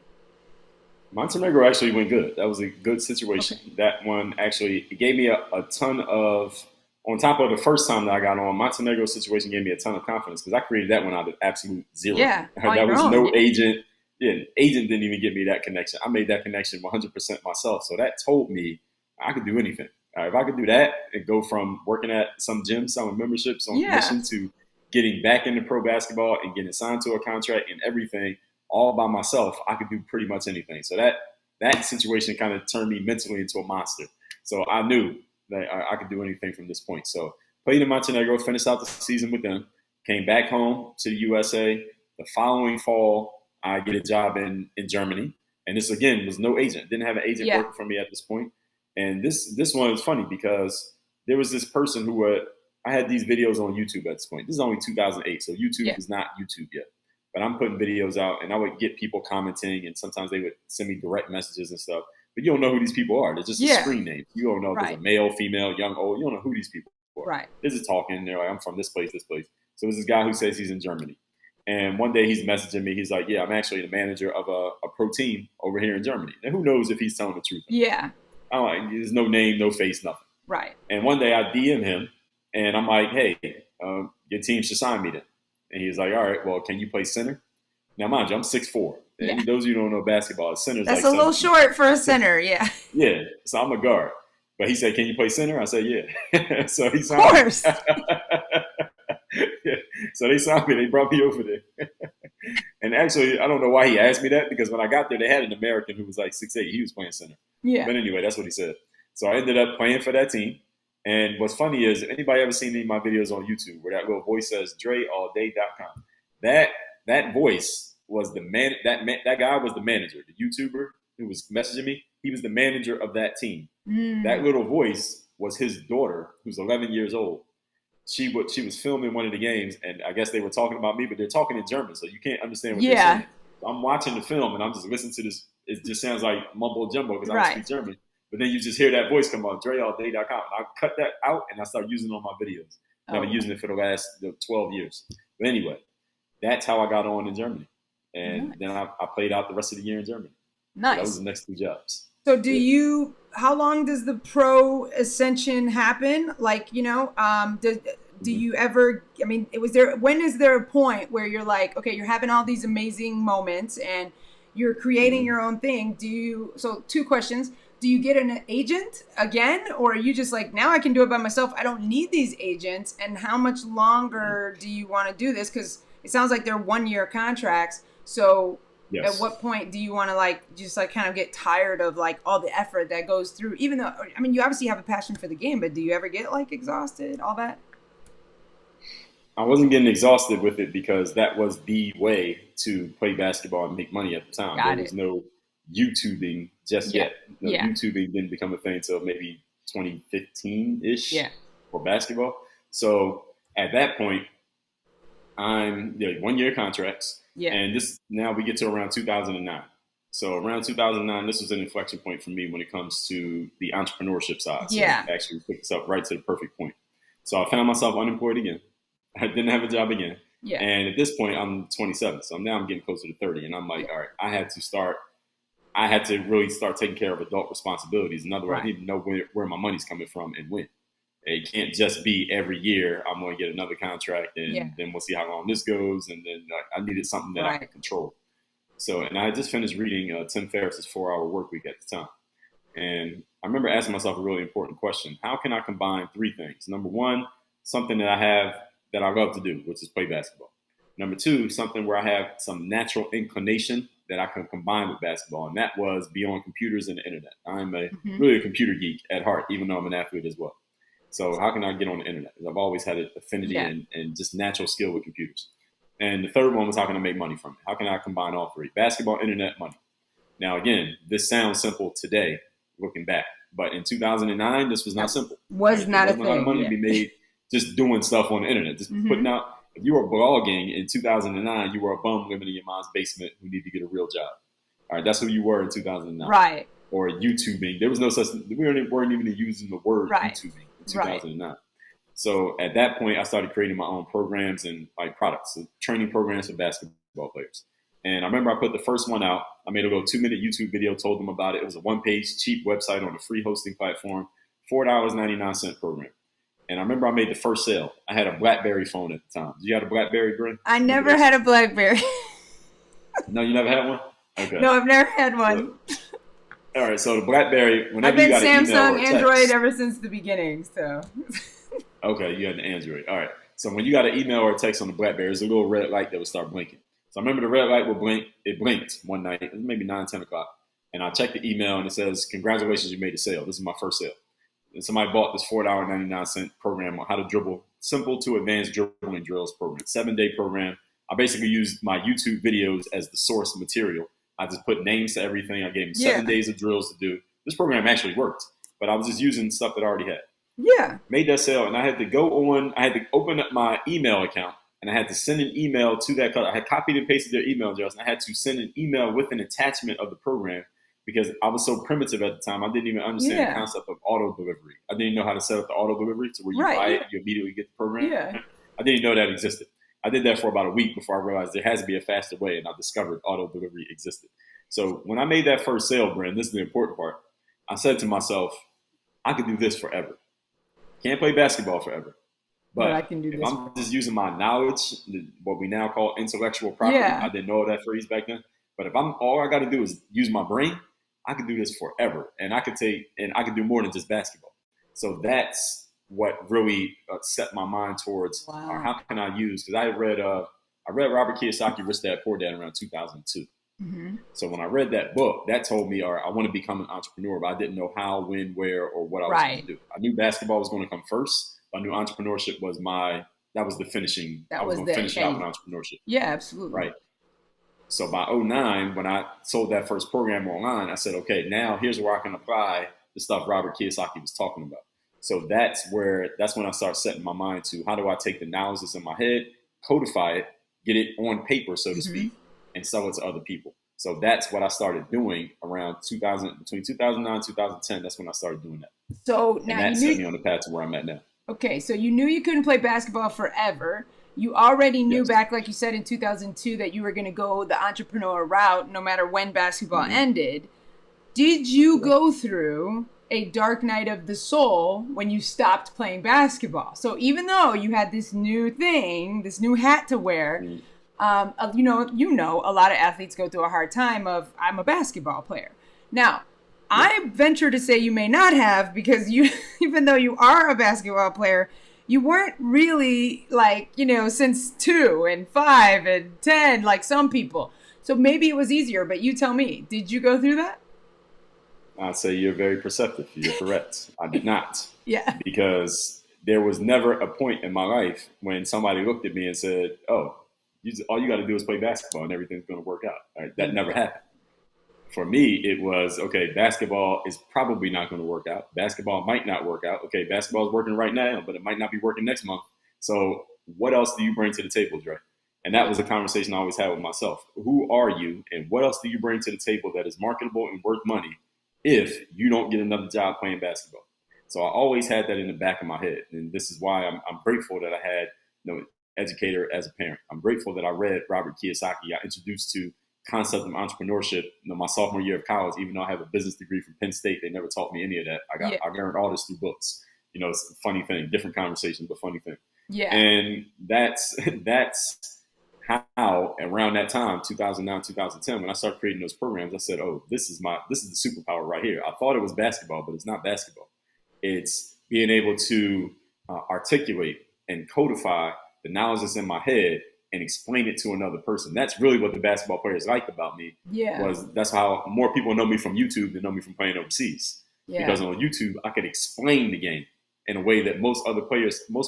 Speaker 1: Montenegro actually went good. That was a good situation. Okay. That one actually, it gave me a ton of, on top of the first time that I got on, Montenegro situation gave me a ton of confidence because I created that one out of absolute zero.
Speaker 2: Yeah.
Speaker 1: That was no agent. Yeah, the agent didn't even give me that connection. I made that connection 100% myself. So that told me I could do anything. If I could do that and go from working at some gym, selling memberships on commission to getting back into pro basketball and getting signed to a contract and everything all by myself, I could do pretty much anything. So that situation kind of turned me mentally into a monster. So I knew that I could do anything from this point. So played in Montenegro, finished out the season with them, came back home to the USA. The following fall, I get a job in Germany. And this, again, was no agent. Didn't have an agent working for me at this point. And this one was funny because there was this person who I had these videos on YouTube at this point. This is only 2008, so YouTube was not YouTube yet. But I'm putting videos out, and I would get people commenting, and sometimes they would send me direct messages and stuff. But you don't know who these people are. They're just a screen name. You don't know if it's a male, female, young, old. You don't know who these people are.
Speaker 2: Right.
Speaker 1: They're just talking. They're like, I'm from this place, this place. So there's this guy who says he's in Germany. And one day he's messaging me. He's like, yeah, I'm actually the manager of a pro team over here in Germany. And who knows if he's telling the truth.
Speaker 2: Yeah.
Speaker 1: I'm like, there's no name, no face, nothing.
Speaker 2: Right. And
Speaker 1: one day I DM him, and I'm like, hey, your team should sign me then. And he's like, all right, well, can you play center? Now, mind you, I'm 6'4". And those of you who don't know basketball, center's
Speaker 2: that's
Speaker 1: like
Speaker 2: a little short for a center, yeah.
Speaker 1: Yeah, so I'm a guard. But he said, can you play center? I said, yeah. So he signed
Speaker 2: me. Of course.
Speaker 1: Yeah. So they signed me. They brought me over there. And actually, I don't know why he asked me that, because when I got there, they had an American who was like 6'8". He was playing center.
Speaker 2: Yeah.
Speaker 1: But anyway, that's what he said. So I ended up playing for that team. And what's funny is, if anybody ever seen any of my videos on YouTube where that little voice says DreAllDay.com, that voice was the man. That guy was the manager, the YouTuber who was messaging me. He was the manager of that team. That little voice was his daughter, who's 11 years old. She was filming one of the games, and I guess they were talking about me, but they're talking in German, so you can't understand what they're saying. So I'm watching the film, and I'm just listening to this. It just sounds like mumbo jumbo because I don't speak German. But then you just hear that voice come on, DreAllDay.com. I cut that out, and I start using it on my videos. I've been using it for the last 12 years. But anyway, that's how I got on in Germany. And then I played out the rest of the year in Germany.
Speaker 2: Nice.
Speaker 1: So that was the next 2 jobs.
Speaker 2: So how long does the pro ascension happen? Like, do you ever, when is there a point where you're like, okay, you're having all these amazing moments and you're creating your own thing. So 2 questions. Do you get an agent again? Or are you just like, now I can do it by myself. I don't need these agents. And how much longer do you want to do this? Because it sounds like they're 1-year contracts. So at what point do you want to kind of get tired of like all the effort that goes through, even though, you obviously have a passion for the game, but do you ever get like exhausted, all that?
Speaker 1: I wasn't getting exhausted with it because that was the way to play basketball and make money at the time. There was no YouTubing just yet. YouTubing didn't become a thing until maybe 2015-ish for basketball. So at that point, I'm 1-year contracts. Yeah. And now we get to around 2009. So around 2009, this was an inflection point for me when it comes to the entrepreneurship side. So it actually picked us up right to the perfect point. So I found myself unemployed again. I didn't have a job again. Yeah. And at this point, I'm 27. So now I'm getting closer to 30. And I'm like, all right, I had to really start taking care of adult responsibilities. In other words, I need to know where my money's coming from and when. It can't just be every year I'm going to get another contract and then we'll see how long this goes. And then I needed something that I could control. So, and I just finished reading Tim Ferriss's 4-Hour Workweek at the time. And I remember asking myself a really important question. How can I combine 3 things? Number 1, something that I have that I love to do, which is play basketball. Number 2, something where I have some natural inclination that I can combine with basketball. And that was be on computers and the internet. I'm really a computer geek at heart, even though I'm an athlete as well. So how can I get on the internet? Because I've always had an affinity and just natural skill with computers. And the third one was, how can I make money from it? How can I combine all 3? Basketball, internet, money. Now, again, this sounds simple today, looking back. But in 2009, this was not simple.
Speaker 2: Was not a thing.
Speaker 1: A lot of money to be made just doing stuff on the internet, just putting out. If you were blogging in 2009, you were a bum living in your mom's basement who needed to get a real job. All right, that's who you were in 2009.
Speaker 2: Right.
Speaker 1: Or YouTubing. There was no such. We weren't even using the word YouTubing in 2009. Right. So at that point, I started creating my own programs and like products, so training programs for basketball players. And I remember I put the first one out. I made a little 2-minute YouTube video, told them about it. It was a 1-page cheap website on a free hosting platform, $4.99 program. And I remember I made the first sale. I had a BlackBerry phone at the time. Did you have a BlackBerry, Gray?
Speaker 2: I never had a BlackBerry.
Speaker 1: No, you never had one? Okay.
Speaker 2: No, I've never had one.
Speaker 1: So, all right, so the BlackBerry, whenever
Speaker 2: I've been
Speaker 1: you got an email or a
Speaker 2: Samsung,
Speaker 1: text,
Speaker 2: Android ever since the beginning, so.
Speaker 1: Okay, you had an Android. All right. So when you got an email or a text on the BlackBerry, there's a little red light that would start blinking. So I remember the red light would blink. It blinked one night. It was maybe 9, 10 o'clock. And I checked the email, and it says, congratulations, you made a sale. This is my first sale. And somebody bought this $4.99 program on how to dribble, simple to advanced dribbling drills program, 7-day program. I basically used my YouTube videos as the source material. I just put names to everything. I gave them 7 days of drills to do. This program actually worked, but I was just using stuff that I already had.
Speaker 2: Yeah.
Speaker 1: Made that sale, and I had to go on. I had to open up my email account and I had to send an email to that coach. I had copied and pasted their email address, and I had to send an email with an attachment of the program because I was so primitive at the time. I didn't even understand the concept of auto delivery. I didn't know how to set up the auto delivery to where you buy it, you immediately get the program.
Speaker 2: Yeah.
Speaker 1: I didn't know that existed. I did that for about a week before I realized there has to be a faster way, and I discovered auto delivery existed. So when I made that first sale, Brent, this is the important part. I said to myself, I could do this forever. Can't play basketball forever. But
Speaker 2: I can do
Speaker 1: if
Speaker 2: this.
Speaker 1: I'm just using my knowledge, what we now call intellectual property, I didn't know that phrase back then. But if all I got to do is use my brain, I could do this forever, and I could do more than just basketball. So that's what really set my mind towards how can I use, because I read Robert Kiyosaki, Rich Dad Poor Dad around 2002. Mm-hmm. So when I read that book, that told me, all right, I want to become an entrepreneur, but I didn't know how, when, where, or what I was going to do. I knew basketball was going to come first. I knew entrepreneurship was the finishing. I was going to finish out with entrepreneurship.
Speaker 2: Yeah, absolutely.
Speaker 1: Right. So by 2009, when I sold that first program online, I said, okay, now here's where I can apply the stuff Robert Kiyosaki was talking about. So that's when I start setting my mind to how do I take the knowledge that's in my head, codify it, get it on paper, so to speak, and sell it to other people. So that's what I started doing around between 2009 and 2010. That's when I started doing that.
Speaker 2: So now
Speaker 1: that set me on the path to where I'm at now.
Speaker 2: Okay, so you knew you couldn't play basketball forever. You already knew back, like you said, in 2002 that you were going to go the entrepreneur route no matter when basketball ended. Did you go through a dark night of the soul when you stopped playing basketball? So even though you had this new thing, this new hat to wear, a lot of athletes go through a hard time of, I'm a basketball player. Now, I venture to say you may not have, because you, even though you are a basketball player, you weren't really since 2 and 5 and 10, like some people. So maybe it was easier, but you tell me, did you go through that?
Speaker 1: I'd say you're very perceptive. You're correct. I did not.
Speaker 2: Yeah.
Speaker 1: Because there was never a point in my life when somebody looked at me and said, oh, all you got to do is play basketball and everything's going to work out. Right? That never happened. For me, it was, okay, basketball is probably not going to work out. Basketball might not work out. Okay, basketball is working right now, but it might not be working next month. So what else do you bring to the table, Dre? And that was a conversation I always had with myself. Who are you, and what else do you bring to the table that is marketable and worth money if you don't get another job playing basketball? So I always had that in the back of my head. And this is why I'm grateful that I had educator as a parent. I'm grateful that I read Robert Kiyosaki. I introduced to concept of entrepreneurship, my sophomore year of college. Even though I have a business degree from Penn State, they never taught me any of that. I learned all this through books. It's a funny thing, different conversation, but funny thing.
Speaker 2: Yeah.
Speaker 1: And that's how around that time, 2009, 2010, when I started creating those programs, I said, oh, this is the superpower right here. I thought it was basketball, but it's not basketball. It's being able to articulate and codify the knowledge that's in my head and explain it to another person. That's really what the basketball players liked about me. Yeah. That's how more people know me from YouTube than know me from playing overseas. Yeah. Because on YouTube, I could explain the game in a way that most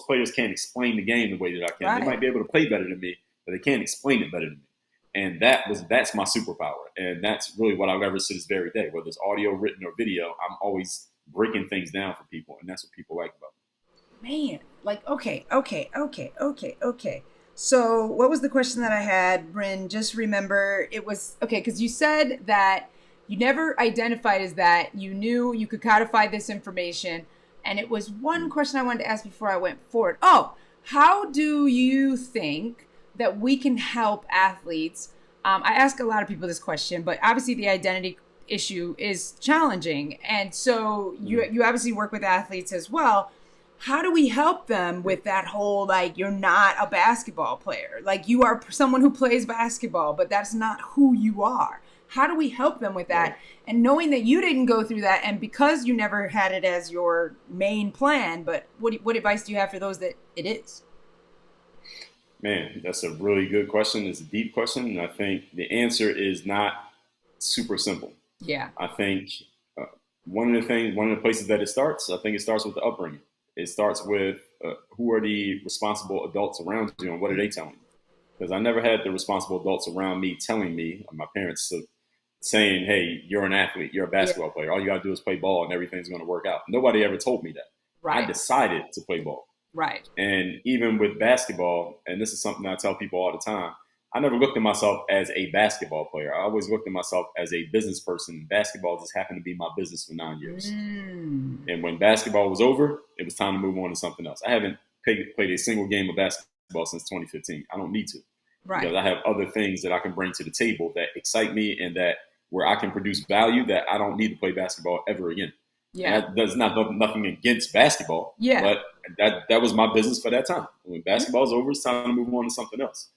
Speaker 1: players can't explain the game the way that I can. Right. They might be able to play better than me, but they can't explain it better than me. And that's my superpower. And that's really what I leverage to this very day. Whether it's audio, written, or video, I'm always breaking things down for people. And that's what people like about me.
Speaker 2: Man, okay. So what was the question that I had, Bryn? Just remember, it was, okay, because you said that you never identified as that. You knew you could codify this information. And it was one question I wanted to ask before I went forward. Oh, how do you think that we can help athletes? I ask a lot of people this question, but obviously the identity issue is challenging. And so you obviously work with athletes as well. How do we help them with that whole, you're not a basketball player? You are someone who plays basketball, but that's not who you are. How do we help them with that? And knowing that you didn't go through that, and because you never had it as your main plan, but what advice do you have for those that it is?
Speaker 1: Man, that's a really good question. It's a deep question. And I think the answer is not super simple.
Speaker 2: Yeah.
Speaker 1: I think one of the places that it starts with the upbringing. It starts with who are the responsible adults around you and what are they telling you? Because I never had the responsible adults around me telling me, my parents saying, hey, you're an athlete, you're a basketball player. All you got to do is play ball and everything's going to work out. Nobody ever told me that. Right. I decided to play ball.
Speaker 2: Right.
Speaker 1: And even with basketball, and this is something I tell people all the time, I never looked at myself as a basketball player. I always looked at myself as a business person. Basketball just happened to be my business for 9 years. And when basketball was over, it was time to move on to something else. I haven't played a single game of basketball since 2015. I don't need to.
Speaker 2: Right.
Speaker 1: Because I have other things that I can bring to the table that excite me and that where I can produce value that I don't need to play basketball ever again. Yeah. And that's nothing against basketball.
Speaker 2: Yeah.
Speaker 1: But that was my business for that time. When basketball's over, it's time to move on to something else.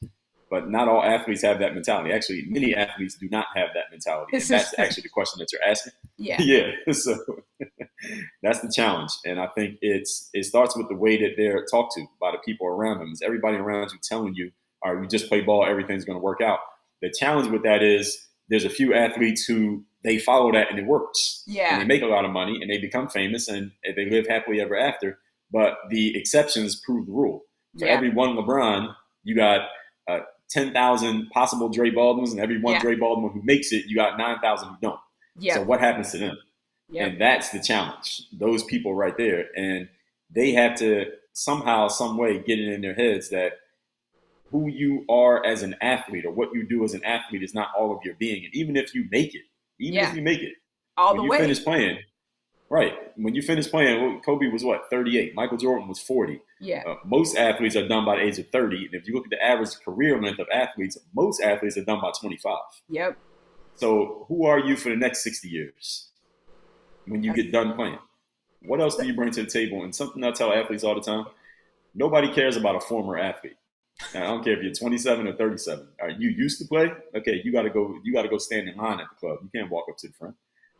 Speaker 1: But not all athletes have that mentality. Actually, many athletes do not have that mentality. And that's actually the question that you're asking.
Speaker 2: Yeah.
Speaker 1: Yeah. So that's the challenge. And I think it starts with the way that they're talked to by the people around them. Is everybody around you telling you, all right, you just play ball, everything's going to work out. The challenge with that is there's a few athletes who they follow that and it works.
Speaker 2: Yeah.
Speaker 1: And they make a lot of money and they become famous and they live happily ever after. But the exceptions prove the rule. For every one LeBron, you got 10,000 possible Dre Baldwins, and every one Dre Baldwin who makes it, you got 9,000 who don't. So what happens to them? And that's the challenge. Those people right there. And they have to somehow, some way get it in their heads that who you are as an athlete or what you do as an athlete is not all of your being. And even if you make it,
Speaker 2: all the way,
Speaker 1: when you finish playing, right? When you finish playing, Kobe was 38? Michael Jordan was 40.
Speaker 2: Yeah.
Speaker 1: Most athletes are done by the age of 30. And if you look at the average career length of athletes, most athletes are done by 25.
Speaker 2: Yep.
Speaker 1: So who are you for the next 60 years when you get done playing? What else do you bring to the table? And something I tell athletes all the time, nobody cares about a former athlete. Now, I don't care if you're 27 or 37. All right, you used to play? Okay, you gotta go stand in line at the club. You can't walk up to the front.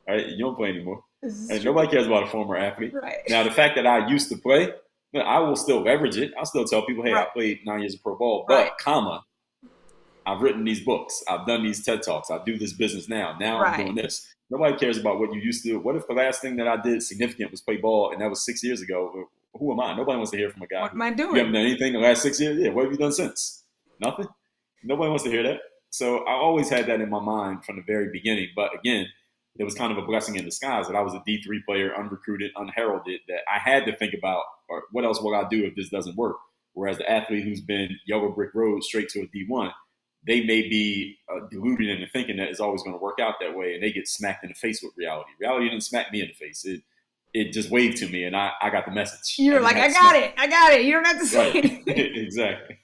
Speaker 1: All right, you don't play anymore. And nobody cares about a former athlete.
Speaker 2: Right.
Speaker 1: Now, the fact that I used to play, I will still leverage it. I'll still tell people, hey, I played 9 years of pro ball, but I've written these books. I've done these TED Talks. I do this business now. Now I'm doing this. Nobody cares about what you used to do. What if the last thing that I did significant was play ball, and that was 6 years ago? Who am I? Nobody wants to hear from a guy.
Speaker 2: What am I doing?
Speaker 1: You haven't done anything the last 6 years? Yeah, what have you done since? Nothing? Nobody wants to hear that. So I always had that in my mind from the very beginning. But again, it was kind of a blessing in disguise that I was a D3 player, unrecruited, unheralded, that I had to think about, or what else will I do if this doesn't work? Whereas the athlete who's been yellow brick road straight to a D1, they may be deluded into thinking that it's always going to work out that way, and they get smacked in the face with reality. Reality didn't smack me in the face. It just waved to me, and I got the message.
Speaker 2: You're like, I got it. You don't have to say anything.
Speaker 1: Exactly.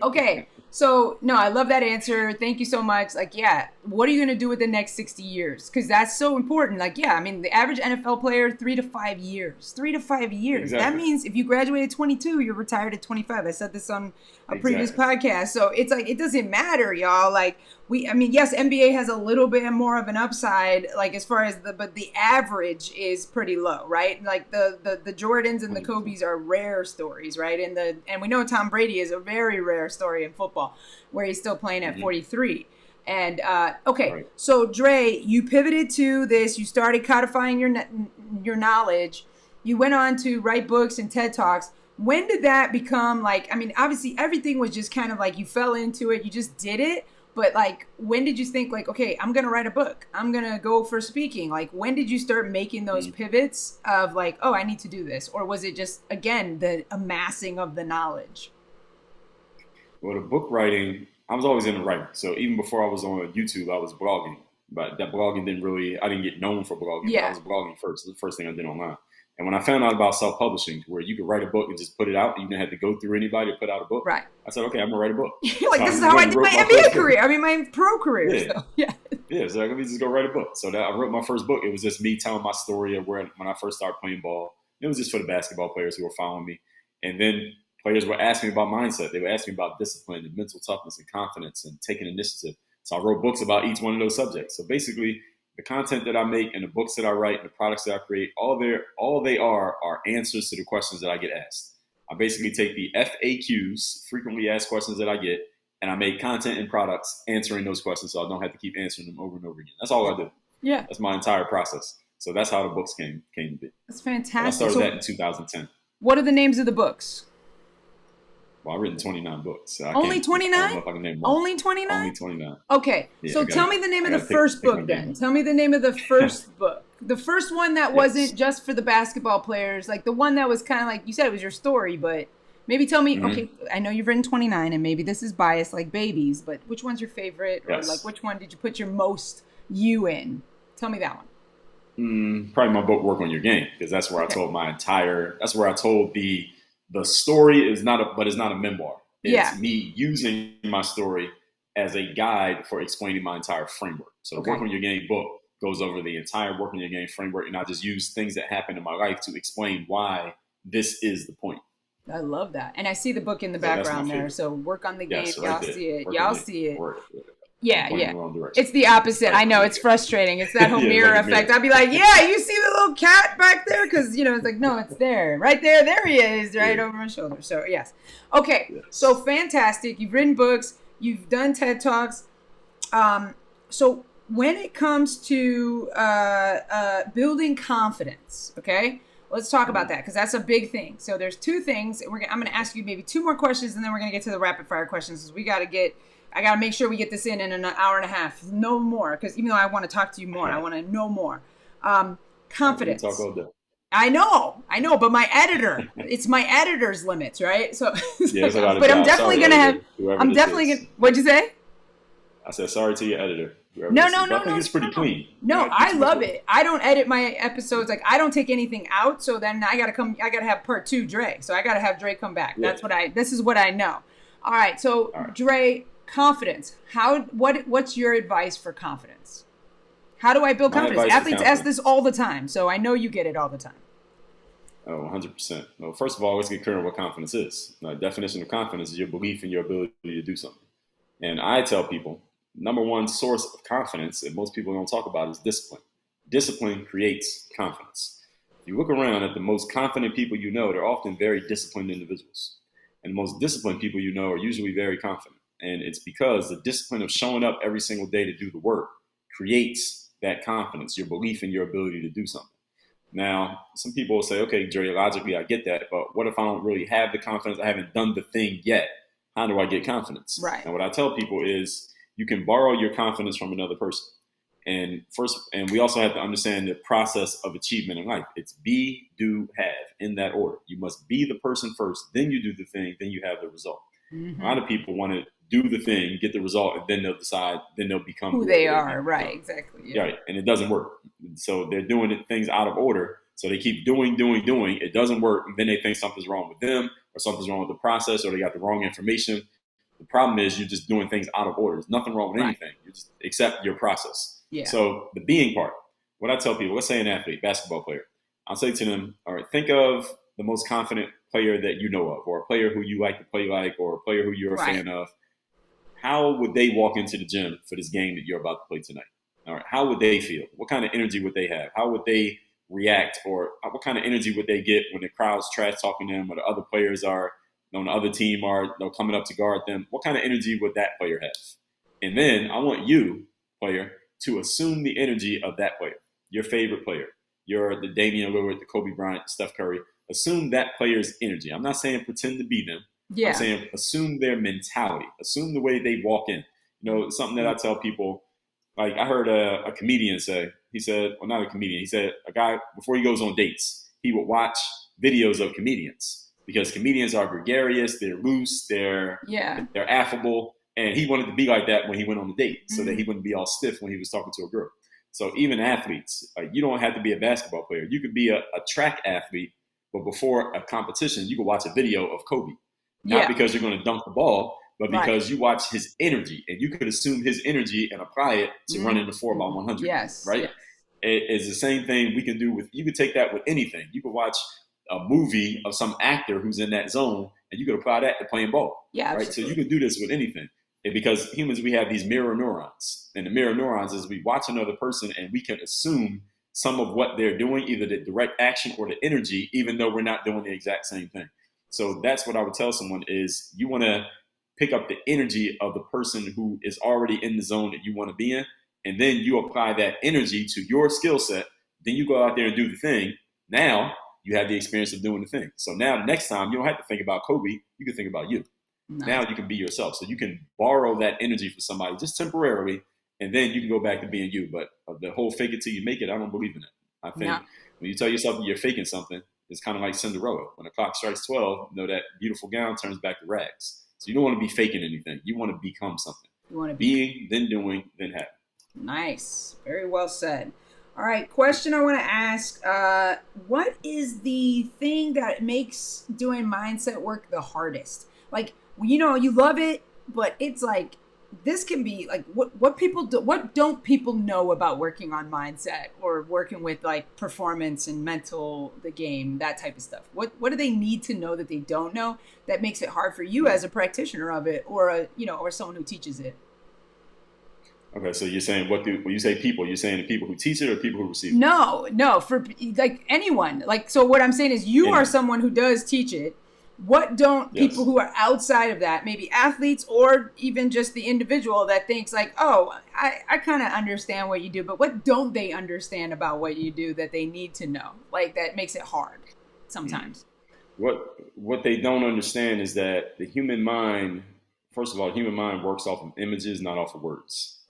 Speaker 2: Okay. So, no, I love that answer. Thank you so much. Like, yeah, what are you going to do with the next 60 years? Because that's so important. Like, yeah, I mean, the average NFL player, 3 to 5 years. 3 to 5 years. Exactly. That means if you graduate at 22, you're retired at 25. I said this on a previous podcast. So it's like, it doesn't matter, y'all. Like, yes, NBA has a little bit more of an upside, like as far as but the average is pretty low, right? Like the Jordans and the Kobes are rare stories, right? And we know Tom Brady is a very rare story in football, where he's still playing at 43. And so Dre, you pivoted to this. You started codifying your knowledge. You went on to write books and TED Talks. When did that become like? I mean, obviously everything was just kind of like you fell into it. You just did it. But like, when did you think like, okay, I'm going to write a book. I'm going to go for speaking. Like, when did you start making those pivots of like, oh, I need to do this? Or was it just, again, the amassing of the knowledge?
Speaker 1: Well, the book writing, I was always into writing. So even before I was on YouTube, I was blogging. But that blogging I didn't get known for blogging. Yeah. I was blogging first. It was the first thing I did online. And when I found out about self-publishing, where you could write a book and just put it out, you didn't have to go through anybody to put out a book.
Speaker 2: Right.
Speaker 1: I said, okay, I'm going to write a book.
Speaker 2: Like, this is how I did my NBA career. I mean, my pro career.
Speaker 1: Yeah.
Speaker 2: So, yeah.
Speaker 1: Yeah, so let me just go write a book. So I wrote my first book. It was just me telling my story of when I first started playing ball. It was just for the basketball players who were following me. And then players were asking me about mindset. They were asking me about discipline and mental toughness and confidence and taking initiative. So I wrote books about each one of those subjects. So basically, the content that I make and the books that I write and the products that I create, all they are answers to the questions that I get asked. I basically take the FAQs, frequently asked questions that I get, and I make content and products answering those questions so I don't have to keep answering them over and over again. That's all I do.
Speaker 2: Yeah.
Speaker 1: That's my entire process. So that's how the books came to be.
Speaker 2: That's fantastic.
Speaker 1: And I started that in 2010.
Speaker 2: What are the names of the books?
Speaker 1: Well, I've written 29 books. So
Speaker 2: Only 29?
Speaker 1: I don't know if I can name one.
Speaker 2: Only 29?
Speaker 1: Only 29.
Speaker 2: Okay. Yeah, so tell me the name of the first book then. Tell me the name of the first book. the first one that wasn't just for the basketball players, like the one that was kind of like you said, it was your story, but maybe tell me, okay, I know you've written 29 and maybe this is biased like babies, but which one's your favorite? Or like which one did you put your most you in? Tell me that one.
Speaker 1: Probably my book, Work on Your Game, because that's where I told that's where I told the story is but it's not a memoir. It's me using my story as a guide for explaining my entire framework. So the Work on Your Game book goes over the entire Work on Your Game framework, and I just use things that happened in my life to explain why this is the point.
Speaker 2: I love that. And I see the book in the background there. So Work on the Game. Y'all see it. Y'all see it. Yeah. It's the opposite. I know. It's frustrating. It's that whole mirror effect. I'd be like, yeah, you see the little cat back there? Because, it's like, no, it's there. Right there. There he is. Right over my shoulder. So, yes. Okay. Yes. So, fantastic. You've written books. You've done TED Talks. So, when it comes to building confidence, okay? Let's talk about that because that's a big thing. So there's two things. I'm going to ask you maybe two more questions, and then we're going to get to the rapid fire questions. I got to make sure we get this in an hour and a half, no more. Because even though I want to talk to you more, I want to know more. Confidence.
Speaker 1: Talk all day.
Speaker 2: I know, but my editor, it's my editor's limits, right? So,
Speaker 1: but
Speaker 2: I'm definitely going to have. What'd you say?
Speaker 1: I said sorry to your editor.
Speaker 2: No.
Speaker 1: I think it's pretty clean.
Speaker 2: No, I love it. I don't edit my episodes. Like I don't take anything out. So then I got to have part 2 Dre. So I got to have Dre come back. Yeah. This is what I know. All right. So Dre, confidence. What's your advice for confidence? How do I build confidence? Athletes ask this all the time. So I know you get it all the time.
Speaker 1: Oh, 100%. Well, first of all, let's get clear on what confidence is. The definition of confidence is your belief in your ability to do something. And I tell people, number one source of confidence that most people don't talk about is discipline. Discipline creates confidence. If you look around at the most confident people you know, they're often very disciplined individuals. And the most disciplined people you know are usually very confident. And it's because the discipline of showing up every single day to do the work creates that confidence, your belief in your ability to do something. Now, some people will say, okay, Dre, logically, I get that. But what if I don't really have the confidence? I haven't done the thing yet. How do I get confidence?
Speaker 2: Right.
Speaker 1: And what I tell people is, you can borrow your confidence from another person. And we also have to understand the process of achievement in life. It's be, do, have in that order. You must be the person first, then you do the thing, then you have the result. Mm-hmm. A lot of people want to do the thing, get the result, and then they'll decide, then they'll become
Speaker 2: who they are. Right, exactly.
Speaker 1: Yeah. Right. And it doesn't work. So they're doing things out of order. So they keep doing. It doesn't work. And then they think something's wrong with them or something's wrong with the process or they got the wrong information. The problem is you're just doing things out of order. There's nothing wrong with anything. You just accept your process.
Speaker 2: Yeah.
Speaker 1: So the being part, what I tell people, let's say an athlete, basketball player, I'll say to them, all right, think of the most confident player that you know of or a player who you like to play like or a player who you're a fan of. How would they walk into the gym for this game that you're about to play tonight? All right. How would they feel? What kind of energy would they have? How would they react or what kind of energy would they get when the crowd's trash talking them or the other players are on the other team they're coming up to guard them? What kind of energy would that player have? And then I want you, player, to assume the energy of that player, your favorite player. You're the Damian Lillard, the Kobe Bryant, Steph Curry. Assume that player's energy. I'm not saying pretend to be them.
Speaker 2: Yeah.
Speaker 1: I'm saying assume their mentality. Assume the way they walk in. Something that I tell people, like I heard a comedian say, he said, well, not a comedian. He said a guy, before he goes on dates, he would watch videos of comedians because comedians are gregarious, they're loose, they're affable. And he wanted to be like that when he went on the date so that he wouldn't be all stiff when he was talking to a girl. So even athletes, like you don't have to be a basketball player. You could be a track athlete, but before a competition, you could watch a video of Kobe. Not because you're going to dunk the ball, but because you watch his energy and you could assume his energy and apply it to run in the 4x100.
Speaker 2: Yes.
Speaker 1: Right? Yes. It's the same thing we can do you could take that with anything. You could watch a movie of some actor who's in that zone and you could apply that to playing ball.
Speaker 2: Yeah.
Speaker 1: Right.
Speaker 2: Absolutely.
Speaker 1: So you can do this with anything. And because humans, we have these mirror neurons. And the mirror neurons is we watch another person and we can assume some of what they're doing, either the direct action or the energy, even though we're not doing the exact same thing. So that's what I would tell someone is you want to pick up the energy of the person who is already in the zone that you want to be in. And then you apply that energy to your skill set. Then you go out there and do the thing. Now you have the experience of doing the thing. So now next time you don't have to think about Kobe. You can think about you. Nice. Now you can be yourself. So you can borrow that energy from somebody just temporarily. And then you can go back to being you. But the whole fake it till you make it, I don't believe in it. I think when you tell yourself that you're faking something, it's kind of like Cinderella. When the clock strikes 12, you know that beautiful gown turns back to rags. So you don't want to be faking anything. You want to become something.
Speaker 2: You want to
Speaker 1: being, then doing, then having.
Speaker 2: Nice. Very well said. All right. Question I want to ask. What is the thing that makes doing mindset work the hardest? Like, you know, you love it, but it's like, this can be like what people do. What don't people know about working on mindset or working with like performance and the game, that type of stuff? What do they need to know that they don't know that makes it hard for you as a practitioner of it, or or someone who teaches it?
Speaker 1: Okay, so you're saying when you say people, you're saying the people who teach it or people who receive it?
Speaker 2: No, for like anyone. Like, so what I'm saying is you are someone who does teach it. What don't people who are outside of that, maybe athletes or even just the individual that thinks like, oh, I kind of understand what you do, but what don't they understand about what you do that they need to know? Like, that makes it hard sometimes.
Speaker 1: What they don't understand is that the human mind, first of all, the human mind works off of images, not off of words.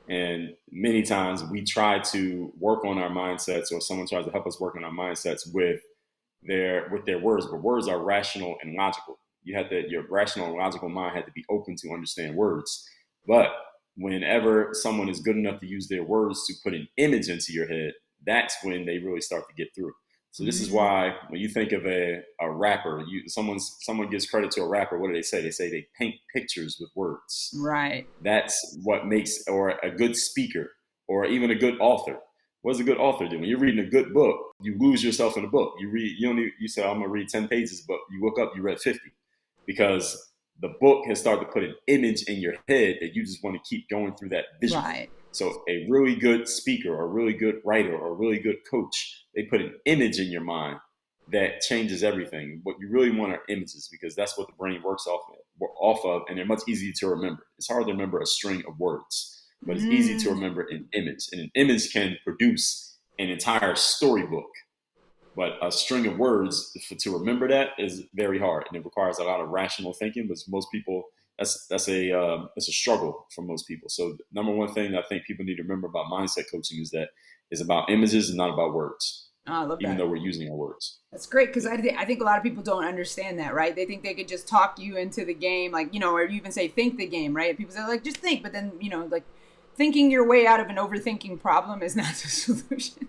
Speaker 1: And many times we try to work on our mindsets, or someone tries to help us work on our mindsets with their words, but words are rational and logical. Your rational and logical mind had to be open to understand words. But whenever someone is good enough to use their words to put an image into your head, that's when they really start to get through. So this is why when you think of a rapper, someone gives credit to a rapper. What do they say? They say they paint pictures with words.
Speaker 2: Right.
Speaker 1: That's what makes, or a good speaker, or even a good author. What does a good author do? When you're reading a good book, you lose yourself in the book. You say, I'm going to read 10 pages, but you look up, you read 50. Because the book has started to put an image in your head that you just want to keep going through that vision.
Speaker 2: Right.
Speaker 1: So a really good speaker, or a really good writer, or a really good coach, they put an image in your mind that changes everything. What you really want are images, because that's what the brain works off of, and they're much easier to remember. It's hard to remember a string of words, but it's easy to remember an image. And an image can produce an entire storybook. But a string of words, to remember that is very hard. And it requires a lot of rational thinking, but most people, that's a struggle for most people. So the number one thing that I think people need to remember about mindset coaching is that it's about images and not about words.
Speaker 2: Oh, I love that.
Speaker 1: Even though we're using our words. That's
Speaker 2: great, because I think a lot of people don't understand that, right? They think they could just talk you into the game, like, or you even say think the game, right? People say like just think, but then like thinking your way out of an overthinking problem is not the solution.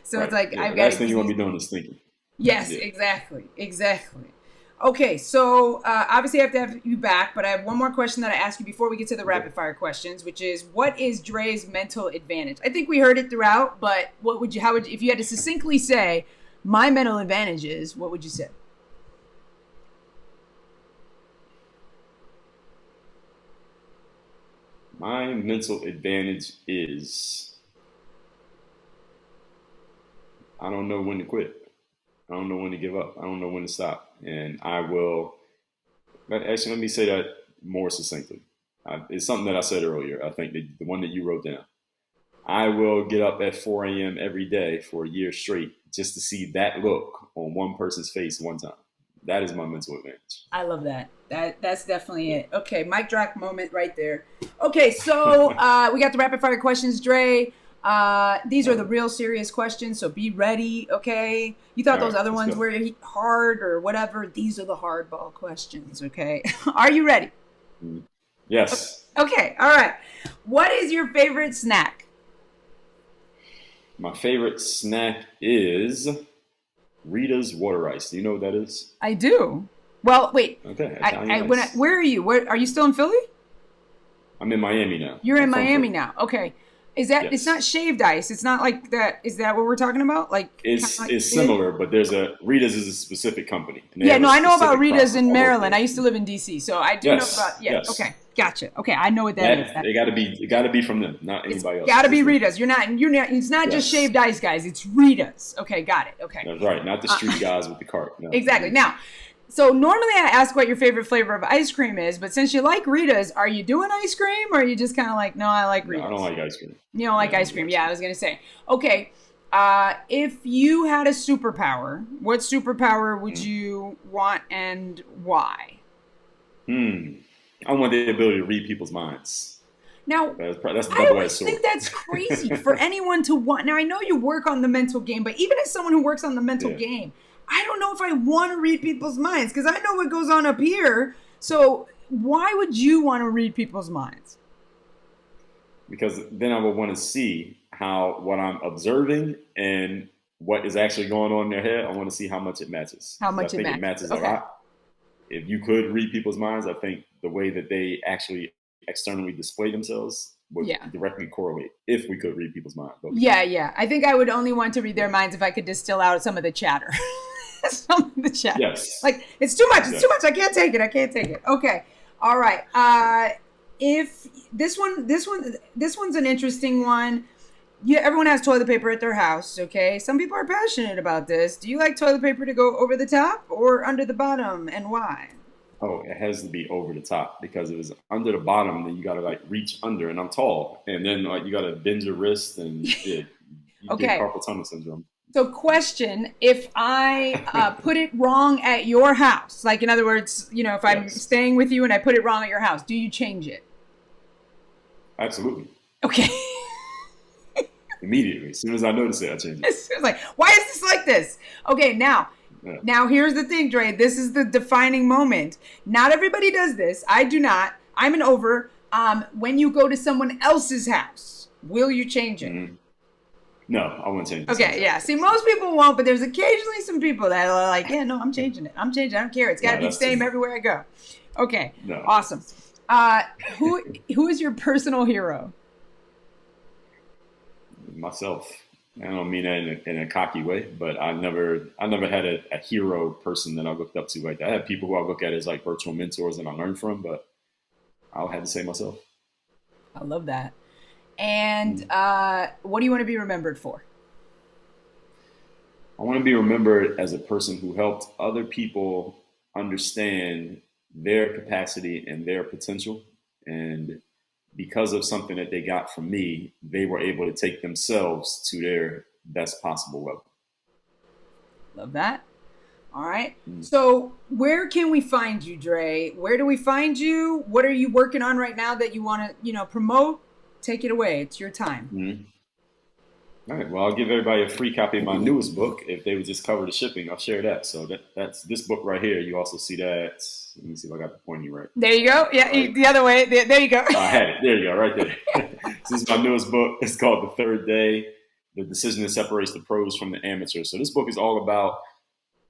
Speaker 2: So It's like I've got.
Speaker 1: Last thing you want to be doing is thinking.
Speaker 2: Yes, exactly. Okay, so obviously I have to have you back, but I have one more question that I ask you before we get to the rapid fire questions, which is, what is Dre's mental advantage? I think we heard it throughout, but if you had to succinctly say my mental advantage is, what would you say?
Speaker 1: My mental advantage is, I don't know when to quit. I don't know when to give up. I don't know when to stop. And I will, actually, let me say that more succinctly. It's something that I said earlier. I think the one that you wrote down. I will get up at 4 a.m. every day for a year straight just to see that look on one person's face one time. That is my mental advantage.
Speaker 2: I love that. That's definitely it. Okay, mic drop moment right there. Okay, so we got the rapid fire questions, Dre. These are the real serious questions, so be ready, okay? You thought those other ones were hard or whatever. These are the hardball questions, okay? Are you ready?
Speaker 1: Yes.
Speaker 2: Okay, all right. What is your favorite snack?
Speaker 1: My favorite snack is Rita's water ice. Do you know what that is?
Speaker 2: I do. Well, wait.
Speaker 1: Okay.
Speaker 2: Where are you? Are you still in Philly?
Speaker 1: I'm in Miami now.
Speaker 2: You're in Miami now. Okay. Is that, yes. It's not shaved ice. It's not like that. Is that what we're talking about? Like
Speaker 1: it's similar, but Rita's is a specific company.
Speaker 2: Yeah, no, I know about Rita's in Maryland. I used to live in DC, so I do know about. Yeah, yes. Okay, gotcha. Okay, I know what that is. It
Speaker 1: got to be from them, not anybody else.
Speaker 2: Got to be Rita's. You're not. It's not just shaved ice, guys. It's Rita's. Okay, got it. Okay.
Speaker 1: That's right. Not the street guys with the cart. No.
Speaker 2: Exactly. Now. So normally I ask what your favorite flavor of ice cream is, but since you like Rita's, are you doing ice cream, or are you just kind of like, no, I like Rita's?
Speaker 1: No, I don't like ice cream.
Speaker 2: You don't like ice cream? Yeah, I was going to say. Okay, if you had a superpower, what superpower would you want and why?
Speaker 1: I want the ability to read people's minds.
Speaker 2: Now,
Speaker 1: That's the
Speaker 2: I
Speaker 1: double-edged
Speaker 2: always
Speaker 1: sword.
Speaker 2: think that's crazy for anyone to want. Now, I know you work on the mental game, but even as someone who works on the mental game, I don't know if I want to read people's minds because I know what goes on up here. So why would you want to read people's minds?
Speaker 1: Because then I would want to see how what I'm observing and what is actually going on in their head. I want to see how much it matches.
Speaker 2: How much
Speaker 1: I think it matches a lot. If you could read people's minds, I think the way that they actually externally display themselves would directly correlate if we could read people's minds.
Speaker 2: Yeah. I think I would only want to read their minds if I could distill out some of the chatter. Some of the chatter.
Speaker 1: Yes.
Speaker 2: Like, it's too much. It's too much. I can't take it. Okay. All right. If this one's an interesting one. Yeah, everyone has toilet paper at their house, okay? Some people are passionate about this. Do you like toilet paper to go over the top or under the bottom, and why?
Speaker 1: Oh, it has to be over the top, because if it's under the bottom, then you got to like reach under, and I'm tall, and then like you got to bend your wrist, and you get carpal tunnel syndrome.
Speaker 2: So question, if I put it wrong at your house, like in other words, you know, if I'm staying with you and I put it wrong at your house, do you change it?
Speaker 1: Absolutely.
Speaker 2: Okay.
Speaker 1: Immediately, as soon as I notice it, I change it.
Speaker 2: It's like, why is this like this? Okay, now here's the thing, Dre. This is the defining moment. Not everybody does this. I do not. I'm an over. When you go to someone else's house, will you change it?
Speaker 1: Mm-hmm. No, I won't change it.
Speaker 2: Okay, yeah. See, most people won't, but there's occasionally some people that are like, yeah, no, I'm changing it. I don't care. It's got to be the same everywhere I go. Okay, awesome. Who is your personal hero?
Speaker 1: Myself. I don't mean that in a cocky way, but I never had a hero person that I looked up to like that. I have people who I look at as like virtual mentors and I learn from, but I'll have to say myself.
Speaker 2: I love that. And what do you want to be remembered for?
Speaker 1: I want to be remembered as a person who helped other people understand their capacity and their potential, and because of something that they got from me, they were able to take themselves to their best possible level.
Speaker 2: Love that. All right. So where can we find you, Dre? Where do we find you? What are you working on right now that you want to, promote? Take it away. It's your time.
Speaker 1: Mm-hmm. All right. Well, I'll give everybody a free copy of my newest book. If they would just cover the shipping, I'll share that. So that's this book right here. You also see that. Let me see if I got the pointing right.
Speaker 2: There you go. Yeah, the other way. There you go.
Speaker 1: I had it. There you go. Right there. This is my newest book. It's called The Third Day, The Decision That Separates the Pros from the Amateurs. So this book is all about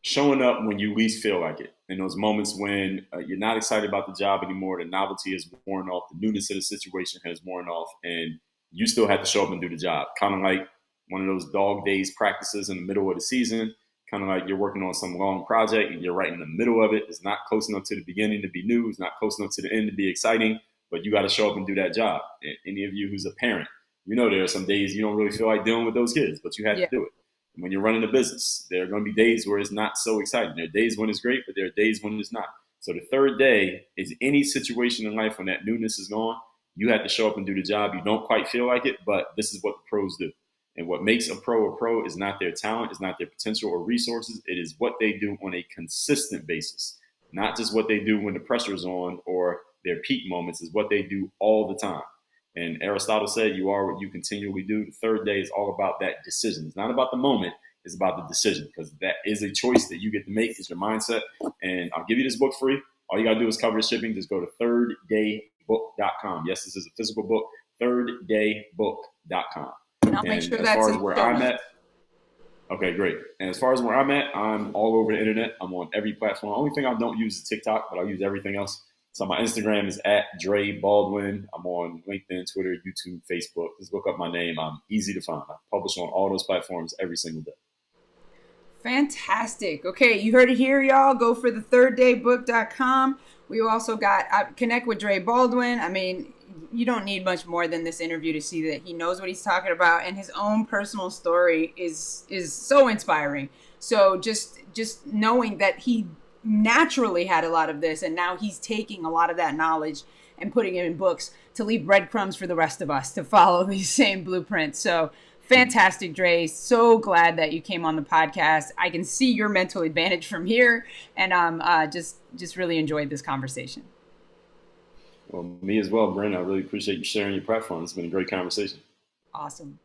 Speaker 1: showing up when you least feel like it. In those moments when you're not excited about the job anymore, the novelty is worn off, the newness of the situation has worn off, and you still have to show up and do the job. Kind of like one of those dog days practices in the middle of the season, kind of like you're working on some long project and you're right in the middle of it. It's not close enough to the beginning to be new. It's not close enough to the end to be exciting, but you got to show up and do that job. And any of you who's a parent, there are some days you don't really feel like dealing with those kids, but you have to do it. And when you're running a business, there are going to be days where it's not so exciting. There are days when it's great, but there are days when it's not. So the third day is any situation in life when that newness is gone, you have to show up and do the job. You don't quite feel like it, but this is what the pros do. And what makes a pro is not their talent, is not their potential or resources. It is what they do on a consistent basis, not just what they do when the pressure is on or their peak moments, is what they do all the time. And Aristotle said, you are what you continually do. The third day is all about that decision. It's not about the moment. It's about the decision, because that is a choice that you get to make. It's your mindset. And I'll give you this book free. All you got to do is cover the shipping. Just go to thirddaybook.com. Yes, this is a physical book, thirddaybook.com.
Speaker 2: And I'll make sure that's as far as where I'm
Speaker 1: at. Okay, great. And as far as where I'm at, I'm all over the internet. I'm on every platform. The only thing I don't use is TikTok, but I'll use everything else. So my Instagram is at Dre Baldwin. I'm on LinkedIn, Twitter, YouTube, Facebook. Just look up my name. I'm easy to find. I publish on all those platforms every single day.
Speaker 2: Fantastic. Okay, you heard it here, y'all. Go for the thirddaybook.com. We also got connect with Dre Baldwin. I mean, you don't need much more than this interview to see that he knows what he's talking about, and his own personal story is so inspiring. So just knowing that he naturally had a lot of this, and now he's taking a lot of that knowledge and putting it in books to leave breadcrumbs for the rest of us to follow these same blueprints. So fantastic, Dre. So glad that you came on the podcast. I can see your mental advantage from here, and just really enjoyed this conversation.
Speaker 1: Well, me as well, Brent. I really appreciate you sharing your platform. It's been a great conversation.
Speaker 2: Awesome.